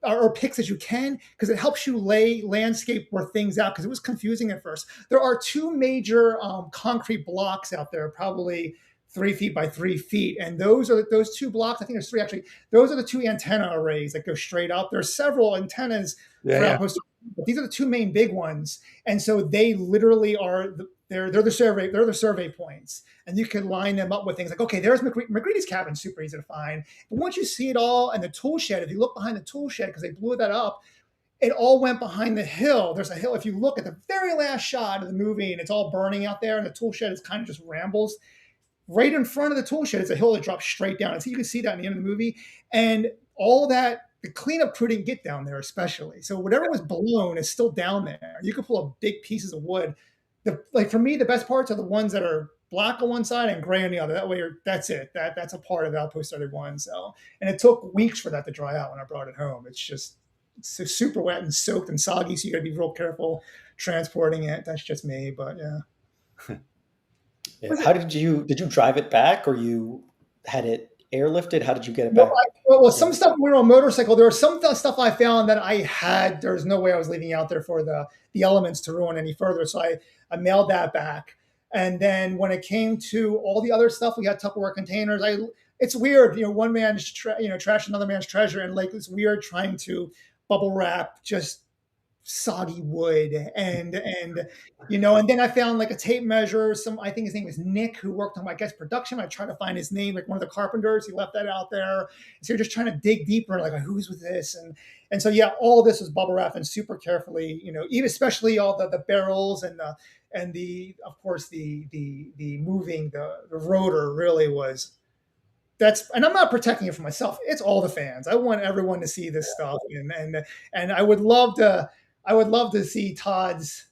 or pics as you can, because it helps you lay landscape where things out, because it was confusing at first. There are two major concrete blocks out there, probably 3 feet by 3 feet, and those two blocks. I think there's three actually. Those are the two antenna arrays that go straight up. There's several antennas Yeah, for yeah. outposts, but these are the two main big ones, and so they literally are they're the survey points, and you can line them up with things like, okay, there's McGreedy's cabin, super easy to find. But once you see it all, and the tool shed, if you look behind the tool shed, because they blew that up, it all went behind the hill. There's a hill. If you look at the very last shot of the movie, and it's all burning out there, and the tool shed is kind of just rambles. Right in front of the tool shed is a hill that drops straight down. And so you can see that in the end of the movie. And all that, the cleanup crew didn't get down there, especially. So whatever was blown is still down there. You can pull up big pieces of wood. Like for me, the best parts are the ones that are black on one side and gray on the other. That way, that's it. That's a part of Outpost 31. So, and it took weeks for that to dry out when I brought it home. It's so super wet and soaked and soggy, so you got to be real careful transporting it. That's just me, but yeah. Yeah. How did you drive it back, or you had it airlifted? How did you get it No, back? well, some stuff we were on a motorcycle. There was some stuff I found that I had. There was no way I was leaving out there for the elements to ruin any further. So I mailed that back. And then when it came to all the other stuff, we had Tupperware containers. It's weird, one man's trash, another man's treasure, and like it's weird trying to bubble wrap just soggy wood and then I found like a tape measure. I think his name was Nick, who worked on, I guess, production. I tried to find his name, like one of the carpenters. He left that out there. So you're just trying to dig deeper, like who's with this, and so yeah, all of this was bubble wrapped and super carefully, even especially all the barrels and the of course the moving the rotor really was. And I'm not protecting it for myself. It's all the fans. I want everyone to see this stuff, and I would love to see Todd's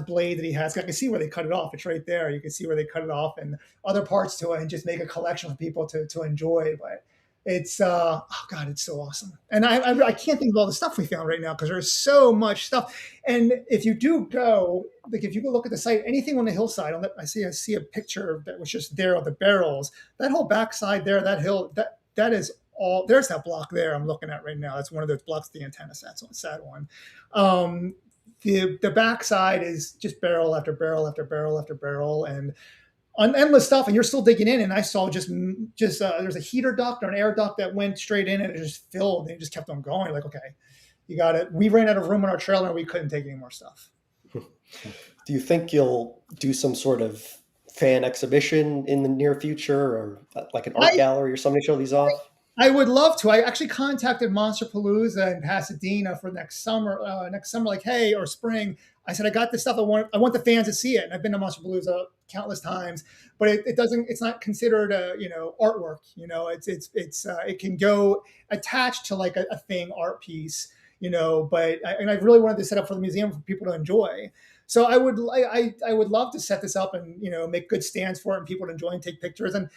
blade that he has. I can see where they cut it off. It's right there. You can see where they cut it off, and other parts to it, and just make a collection for people to enjoy. But it's oh god, it's so awesome. And I can't think of all the stuff we found right now, because there's so much stuff. And if you do go, like if you go look at the site, anything on the hillside, I see a picture that was just there of the barrels. That whole backside there, that hill, that is all. There's that block there I'm looking at right now. That's one of those blocks the antenna sat on. The backside is just barrel after barrel after barrel after barrel, and on endless stuff. And you're still digging in. And I saw just there's a heater duct or an air duct that went straight in, and it just filled. And it just kept on going. Like, okay, you got it. We ran out of room in our trailer, and we couldn't take any more stuff. Do you think you'll do some sort of fan exhibition in the near future, or like an art gallery or something to show these off? I would love to. I actually contacted Monsterpalooza in Pasadena for next summer, like, hey, or spring. I said, I got this stuff. I want the fans to see it. And I've been to Monsterpalooza countless times, but it's not considered artwork. It can go attached to like a thing art piece, but I really wanted to set up for the museum for people to enjoy. So I would love to set this up and, make good stands for it and people to enjoy and take pictures. And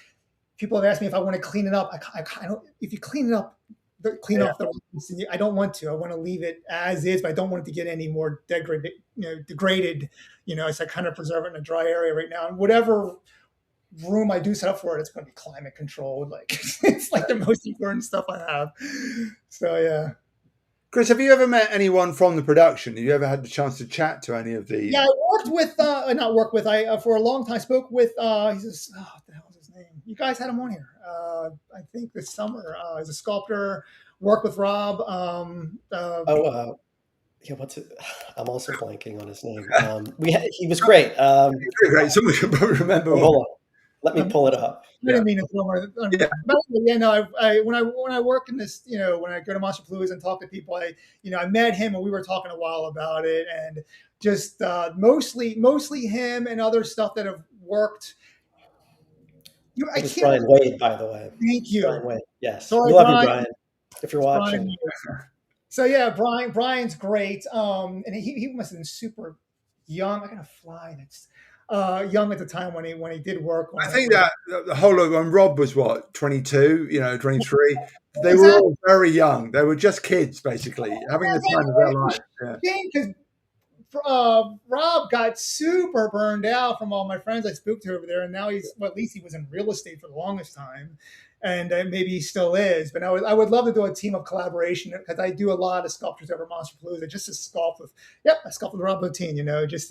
people have asked me if I want to clean it up. I don't. If you clean it up, off the. I don't want to. I want to leave it as is, but I don't want it to get any more degraded. So I kind of preserve it in a dry area right now. And whatever room I do set up for it, it's going to be climate controlled. Like it's like the most important stuff I have. So yeah. Chris, have you ever met anyone from the production? Have you ever had the chance to chat to any of the? Yeah, I for a long time spoke with. He says, oh, what the hell is his name? You guys had him on here. I think this summer. He's a sculptor. Worked with Rob. Yeah, what's it? I'm also blanking on his name. He was great. Great. Someone should probably remember. Hold on. Let me pull it up. I didn't mean to throw when I work in this, when I go to Monsterpalooza and talk to people, I met him and we were talking a while about it, and just mostly him and other stuff that have worked. Brian Wade, by the way. Thank you. Brian Wade. Yes. Sorry, we love you, Brian, if you're watching. Brian. So yeah, Brian's great. And he must have been super young. I gotta fly. That's young at the time when he did work. I think that the whole of when Rob was 22, 23. They were all very young. They were just kids, basically, having the time of their life. Yeah. Because Rob got super burned out from all my friends I spoke to over there, and now at least he was in real estate for the longest time, and maybe he still is. But I would love to do a team of collaboration because I do a lot of sculptures over Monster Palooza just to sculpt with. Yep, I sculpt with Rob Bottin, just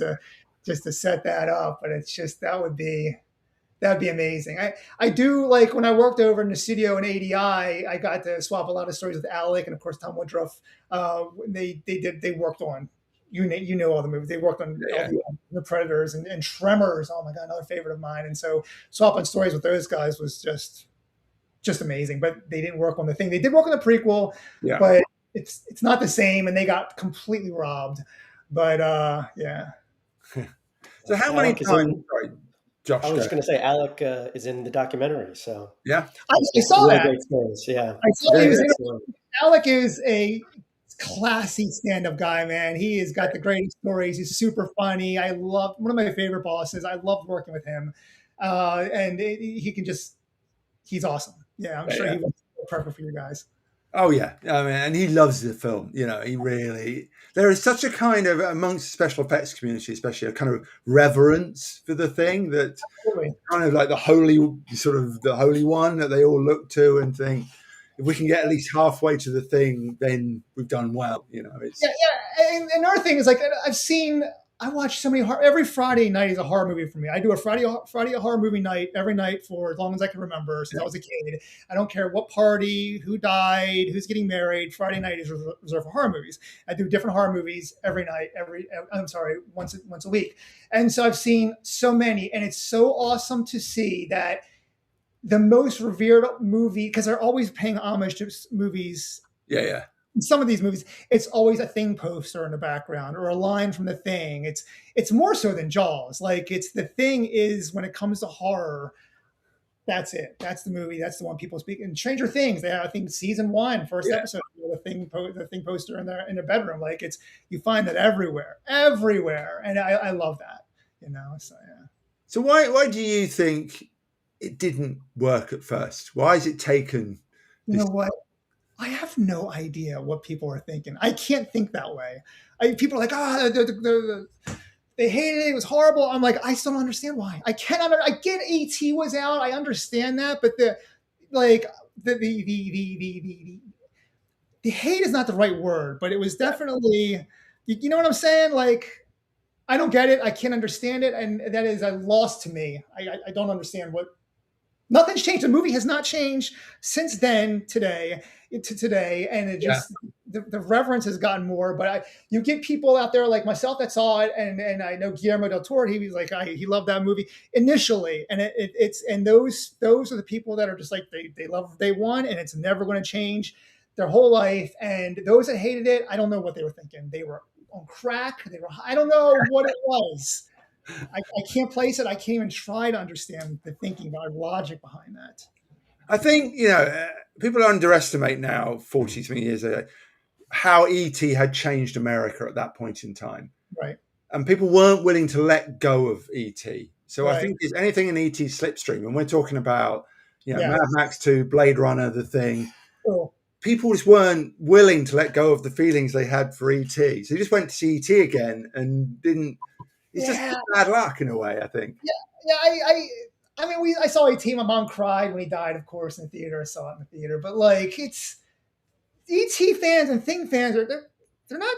to set that up. But it's just that'd be amazing. I do like when I worked over in the studio in ADI, I got to swap a lot of stories with Alec and of course Tom Woodruff. They worked on you know all the movies. They worked on all the Predators and Tremors. Oh my god, another favorite of mine. And so swapping stories with those guys was just amazing. But they didn't work on the thing. They did work on the prequel, but it's not the same, and they got completely robbed. But yeah. So how many times? Sorry, Josh, I was just going to say Alec is in the documentary, so yeah, I saw really that. great stories. Yeah, I saw he was in. Alec is a classy stand-up guy, man. He has got the greatest stories. He's super funny. I love one of my favorite bosses. I loved working with him, and he's awesome. Yeah, I'm sure he was perfect for you guys. Oh yeah, I mean, and he loves the film. He really. There is such a kind of amongst the special effects community, especially a kind of reverence for the thing that kind of like the holy one that they all look to and think, if we can get at least halfway to the thing, then we've done well. It's And another thing is like I watch so many every Friday night is a horror movie for me. I do a Friday horror movie night every night for as long as I can remember since I was a kid. I don't care what party, who died, who's getting married. Friday night is reserved for horror movies. I do different horror movies every night. Once a week. And so I've seen so many, and it's so awesome to see that the most revered movie, because they're always paying homage to movies. Yeah. Some of these movies, it's always a Thing poster in the background or a line from The Thing. It's more so than Jaws. Like it's The Thing is when it comes to horror, that's it. That's the movie. That's the one people speak. And Stranger Things, they have, I think season 1, first episode, the Thing poster in the bedroom. Like you find that everywhere, and I love that. So yeah. So why do you think it didn't work at first? Why has it taken? You know what? I have no idea what people are thinking. I can't think that way. People are like, they hated it. It was horrible. I'm like, I still don't understand why. I get E.T. was out. I understand that, but the hate is not the right word, but it was definitely, you know what I'm saying? Like, I don't get it. I can't understand it. And that is a loss to me. I don't understand nothing's changed. The movie has not changed since then to today, and it just the reverence has gotten more. But you get people out there like myself that saw it, and I know Guillermo del Toro. He was like he loved that movie initially, and it's those are the people that are just like they love day one, and it's never going to change their whole life. And those that hated it, I don't know what they were thinking. They were on crack. I don't know what it was. I can't place it. I can't even try to understand the thinking, the logic behind that. I think, people underestimate now, 40 years ago, how E.T. had changed America at that point in time. Right. And people weren't willing to let go of E.T. So I think there's anything in E.T.'s slipstream, and we're talking about, Mad Max 2, Blade Runner, The Thing. Cool. People just weren't willing to let go of the feelings they had for E.T. So they just went to see E.T. again and didn't. It's just bad luck in a way, I think. I mean, I saw E.T. My mom cried when he died, of course, in the theater. I saw it in the theater. But like, it's E.T. fans and Thing fans they're not.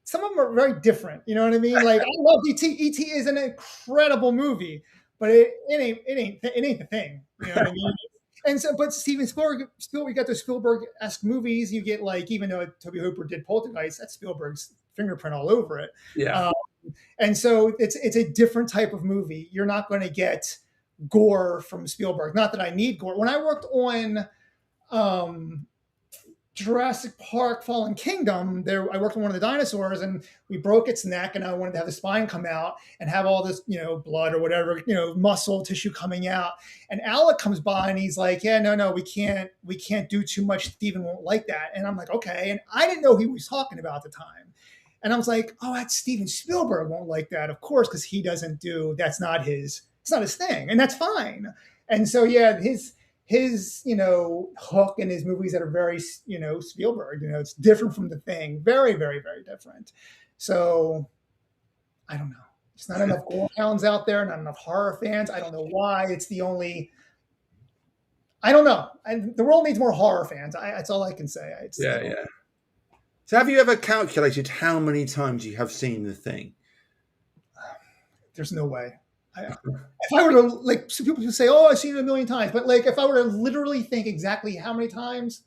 Some of them are very different. You know what I mean? Like, I love E.T. E.T. is an incredible movie, but it ain't the Thing. You know what I mean? And so, but Steven Spielberg, you got those Spielberg-esque movies. You get like, even though Toby Hooper did Poltergeist, that's Spielberg's fingerprint all over it. Yeah. And so it's a different type of movie. You're not going to get gore from Spielberg. Not that I need gore. When I worked on Jurassic Park Fallen Kingdom, I worked on one of the dinosaurs, and we broke its neck, and I wanted to have the spine come out and have all this, blood or whatever, muscle tissue coming out. And Alec comes by and he's like, yeah, no, we can't do too much. Steven won't like that. And I'm like, okay. And I didn't know who he was talking about at the time. And I was like, oh, that's Steven Spielberg won't like that, of course, because it's not his thing, and that's fine. And so, yeah, his hook in his movies that are very, Spielberg, it's different from The Thing, very, very, very different. So, I don't know. There's not enough gore hounds out there, not enough horror fans. I don't know why. It's the only. I don't know. The world needs more horror fans. That's all I can say. Yeah, yeah. So have you ever calculated how many times you have seen the thing? There's no way. If I were to like, some people say, "Oh, I've seen it a million times," but like, if I were to literally think exactly how many times,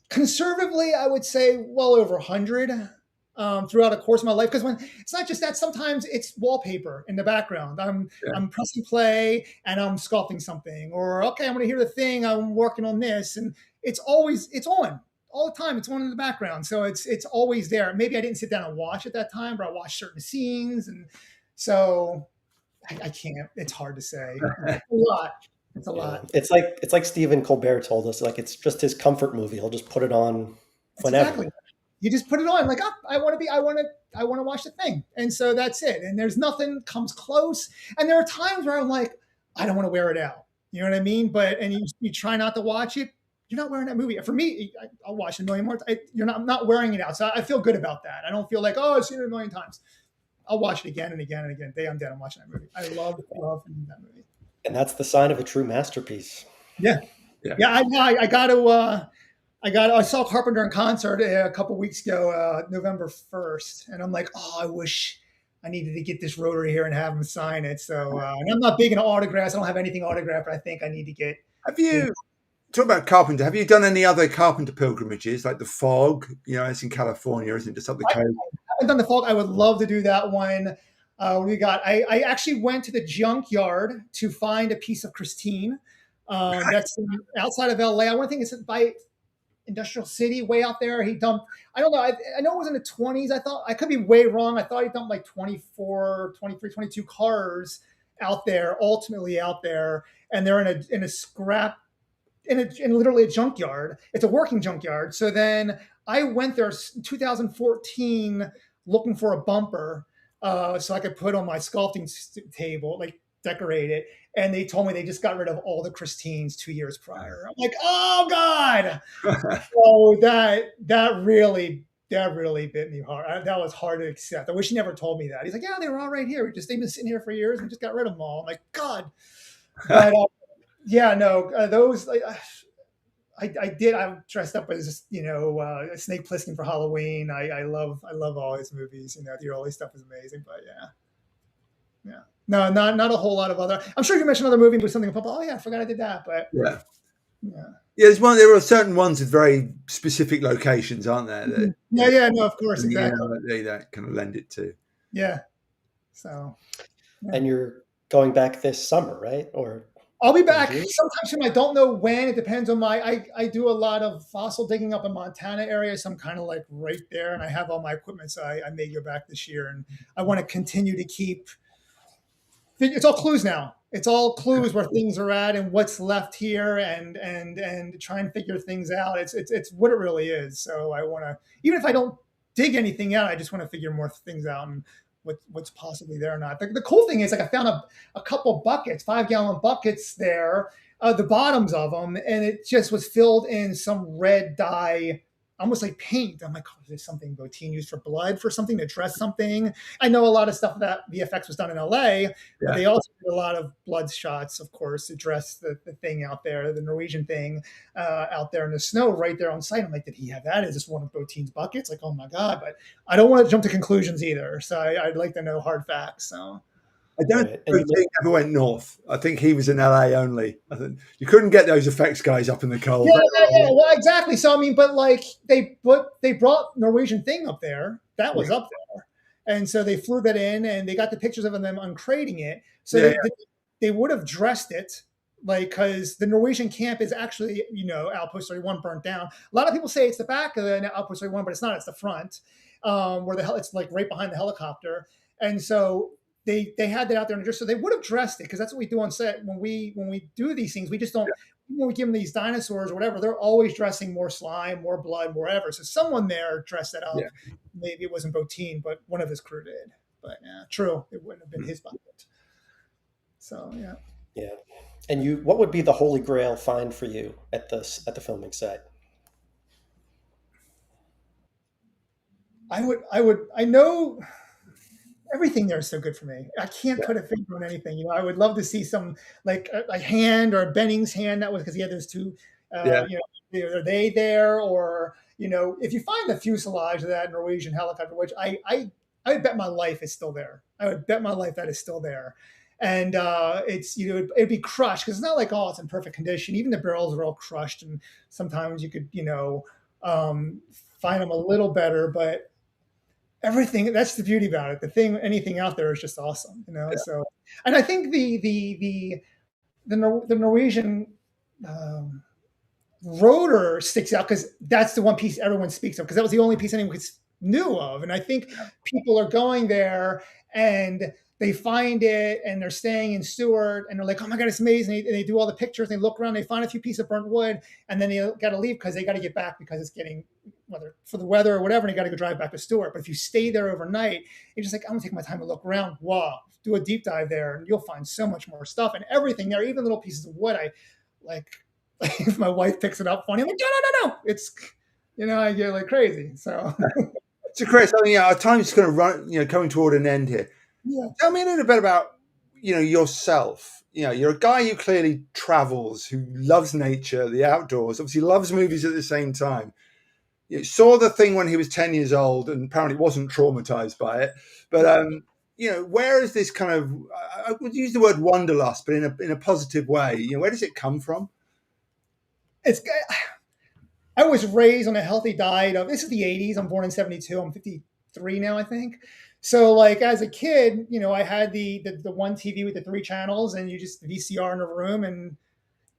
conservatively, I would say well over 100 throughout the course of my life. Because when it's not just that, sometimes it's wallpaper in the background. I'm pressing play and I'm sculpting something, or okay, I'm going to hear the thing. I'm working on this, and it's on all the time. It's on in the background, so it's always there. Maybe I didn't sit down and watch at that time, but I watched certain scenes, and so I can't. It's hard to say. It's a lot. It's a lot. It's like Stephen Colbert told us, like it's just his comfort movie. He'll just put it on That's whenever. exactly. You just put it on, like, oh, I want to watch the thing, and so that's it. And there's nothing comes close. And there are times where I'm like, I don't want to wear it out. You know what I mean? But and you try not to watch it. You're not wearing that movie. For me, I'll watch it a million more. I'm not wearing it out, so I feel good about that. I don't feel like, oh, I've seen it a million times. I'll watch it again and again and again. Day I'm dead, I'm watching that movie. I love that movie. And that's the sign of a true masterpiece. Yeah. I got to. I saw Carpenter in concert a couple weeks ago, November 1st, and I'm like, oh, I wish I needed to get this rotary here and have him sign it. So, and I'm not big into autographs. I don't have anything autographed, but I think I need to get. Have you talk about Carpenter? Have you done any other Carpenter pilgrimages, like the Fog? You know, it's in California, isn't it? Just up the coast. I haven't done the Fog. I would love to do that one. I actually went to the junkyard to find a piece of Christine. That's outside of LA. I want to think it's by Industrial City, way out there. He dumped, I don't know. I know it was in the 20s. I could be way wrong. I thought he dumped like 24, 23, 22 cars out there, ultimately out there. And they're in a scrap, in literally a junkyard. It's a working junkyard. So then I went there in 2014 looking for a bumper so I could put on my sculpting table, like decorate it. And they told me they just got rid of all the Christines 2 years prior. I'm like, oh God. So that really bit me hard. That was hard to accept. I wish he never told me that. He's like, yeah, they were all right here. They've been sitting here for years and just got rid of them all. I'm like, God. But yeah, no, those. I did. I'm dressed up as Snake Plissken for Halloween. I love all his movies. The early stuff is amazing. But yeah. No, not a whole lot of other. I'm sure you mentioned other movies with something. Oh yeah, I forgot I did that. But yeah. There's one. There are certain ones with very specific locations, aren't there? That, no, of course, exactly. That kind of lend it to. Yeah. So. Yeah. And you're going back this summer, right? Or I'll be back sometime soon. I don't know when. It depends on I do a lot of fossil digging up in Montana area, so I'm kind of like right there, and I have all my equipment, so I may go back this year, and I want to continue to keep. It's all clues now. It's all clues where things are at and what's left here, and try and figure things out. It's what it really is. So I want to, even if I don't dig anything out, I just want to figure more things out and what's possibly there or not. The cool thing is, like, I found a couple buckets, 5-gallon buckets there, the bottoms of them, and it just was filled in some red dye, almost like paint. I'm like, oh, is this something Bottin used for blood, for something to dress something? I know a lot of stuff that VFX was done in LA, but they also did a lot of blood shots, of course, to dress the thing out there, the Norwegian thing out there in the snow right there on site. I'm like, did he have that? Is this one of Bottin's buckets? Like, oh my God. But I don't want to jump to conclusions either. So I'd like to know hard facts. So I don't think he ever went north. I think he was in LA only. I think you couldn't get those effects guys up in the cold. Yeah. Well, exactly. So I mean, but like they brought Norwegian thing up there. That was up there, and so they flew that in, and they got the pictures of them uncrating it. So they would have dressed it, like, because the Norwegian camp is actually, Outpost 31 burnt down. A lot of people say it's the back of the Outpost 31, but it's not. It's the front, where it's like right behind the helicopter, and so. They had that out there, and so they would have dressed it, because that's what we do on set when we do these things. We just don't, when we give them these dinosaurs or whatever, they're always dressing more slime, more blood, more ever. So someone there dressed it up. Maybe it wasn't Bottin, but one of his crew did. But yeah, true, it wouldn't have been his bucket. So yeah. And what would be the holy grail find for you at the filming site? I know everything there is so good for me. I can't put a finger on anything. I would love to see some like a hand or a Benning's hand. That was because he had those two. Yeah, Are they there or if you find the fuselage of that Norwegian helicopter, which I would bet my life is still there. I would bet my life that is still there. And it's it'd be crushed because it's not like it's in perfect condition. Even the barrels are all crushed, and sometimes you could um, find them a little better, but everything that's the beauty about it. Anything out there is just awesome. yeah, So, and I think the Norwegian um, rotor sticks out because that's the one piece everyone speaks of because that was the only piece anyone knew of. And I think people are going there and they find it and they're staying in Stewart and they're like, oh my God, it's amazing. And they do all the pictures, they look around, they find a few pieces of burnt wood, and then they got to leave because they got to get back because it's getting, whether for the weather or whatever, and they got to go drive back to Stewart. But if you stay there overnight, you're just like, I'm gonna take my time to look around. Wow, do a deep dive there and you'll find so much more stuff and everything there, even little pieces of wood. I like if my wife picks it up funny, I'm like, no. It's I get like crazy. So So, Chris, I mean, our time's going to run, coming toward an end here. yeah. Tell me a little bit about, yourself. You're a guy who clearly travels, who loves nature, the outdoors, obviously loves movies at the same time. You saw The Thing when he was 10 years old and apparently wasn't traumatized by it. But, where is this kind of, I would use the word wanderlust, but in a positive way, where does it come from? It's I was raised on a healthy diet of, this is the 80s. I'm born in 72. I'm 53 now, I think. So like as a kid, I had the one TV with the three channels and you just VCR in a room, and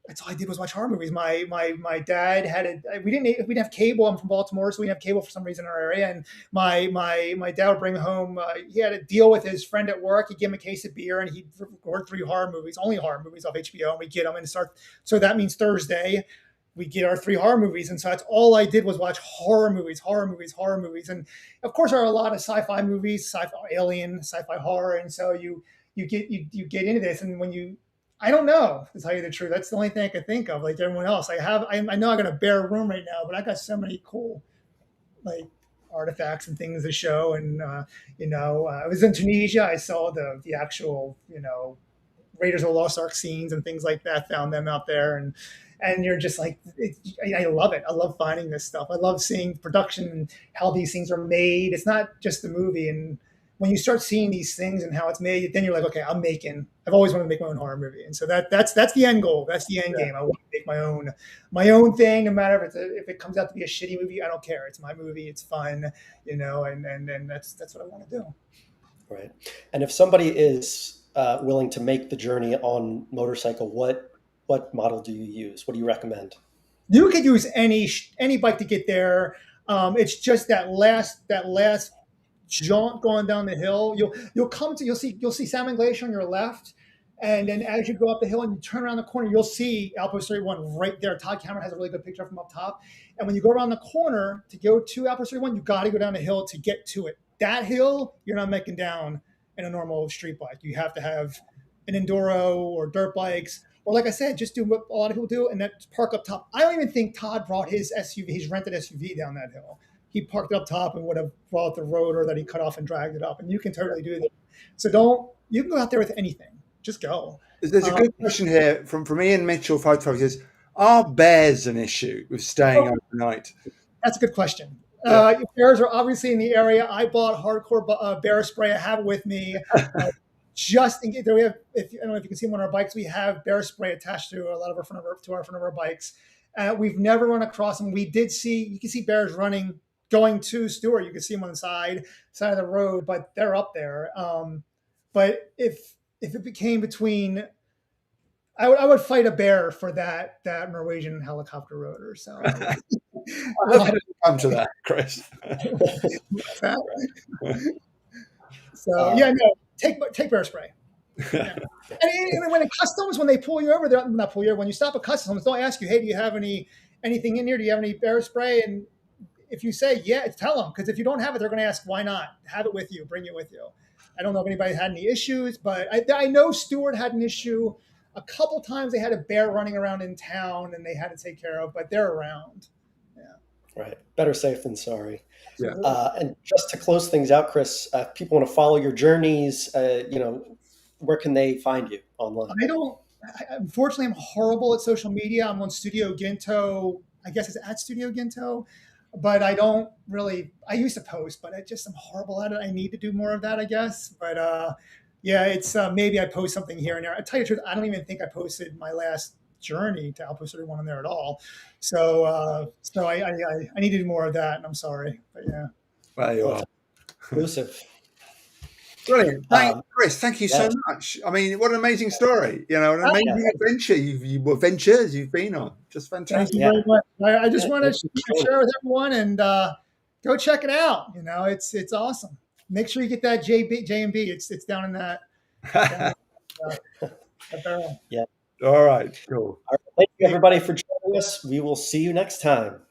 that's all I did was watch horror movies. My dad we didn't have cable. I'm from Baltimore, so we didn't have cable for some reason in our area. And my dad would bring home. He had a deal with his friend at work. He'd give him a case of beer, and he'd record three horror movies, only horror movies off HBO, and we get them and start. So that means Thursday we get our three horror movies, and so that's all I did was watch horror movies, and of course there are a lot of sci-fi movies, sci-fi alien, sci-fi horror, and so you get into this, and when you I don't know, to tell you the truth. That's the only thing I can think of. Like everyone else, I know I got a bare room right now, but I got so many cool like artifacts and things to show. And I was in Tunisia. I saw the actual Raiders of the Lost Ark scenes and things like that. Found them out there, and you're just like, I love it. I love finding this stuff. I love seeing production and how these things are made. It's not just the movie. And when you start seeing these things and how it's made, then you're like, okay, I've always wanted to make my own horror movie. And so that's the end goal. That's the end game. I want to make my own thing, no matter if it comes out to be a shitty movie. I don't care. It's my movie. It's fun, and that's what I want to do. Right. And if somebody is willing to make the journey on motorcycle, what model do you use? What do you recommend? You could use any bike to get there. It's just that last jaunt going down the hill. You'll see Salmon Glacier on your left, and then as you go up the hill and you turn around the corner, you'll see Outpost 31 right there. Todd Cameron has a really good picture from up top. And when you go around the corner to go to Outpost 31, you got to go down the hill to get to it. That hill you're not making down in a normal street bike. You have to have an enduro or dirt bikes. Or like I said, just do what a lot of people do, and that's park up top. I don't even think Todd brought his SUV, his rented SUV down that hill. He parked up top and would have brought the rotor that he cut off and dragged it up. And you can totally do that. So you can go out there with anything. Just go. There's a good question here from Ian Mitchell, 512. He says, are bears an issue with staying overnight? That's a good question. Yeah. Bears are obviously in the area. I bought hardcore bear spray. I have it with me. Just in case, I don't know if you can see them on our bikes, we have bear spray attached to a lot of our front of our bikes. We've never run across them. You can see bears running, going to Stewart. You can see them on the side of the road, but they're up there. But if it became between, I would fight a bear for that Norwegian helicopter rotor. So I love to come to that, Chris. So yeah, no. Take bear spray. Yeah. And when customs, when they pull you over, they're not pull you over. When you stop at customs, they'll ask you, "Hey, do you have anything in here? Do you have any bear spray?" And if you say yeah, tell them, because if you don't have it, they're going to ask why not. Have it with you. Bring it with you. I don't know if anybody had any issues, but I know Stewart had an issue. A couple times they had a bear running around in town, and they had to take care of. But they're around. Yeah. Right. Better safe than sorry. Yeah. And just to close things out, Chris, if people want to follow your journeys, where can they find you online? I don't. Unfortunately, I'm horrible at social media. I'm on Studio Ginto. I guess it's at Studio Ginto, but I don't really. I used to post, but I'm horrible at it. I need to do more of that, I guess. But yeah, it's maybe I post something here and there. I tell you the truth, I don't even think I posted my last journey to Outpost 31 on there at all. So I need to do more of that, and I'm sorry, but yeah. There you Well, are. it's exclusive. Brilliant. Um, Chris, thank you so yes. much. I mean, what an amazing story. You know, an amazing Yeah. adventure ventures you've been on. Just Thank fantastic. you Yeah. very much. I just Yeah. want to share with everyone and go check it out. It's awesome. Make sure you get that J&B. It's down in that, down that barrel. Yeah. All right, cool. All right. Thank you, everybody, for joining us. We will see you next time.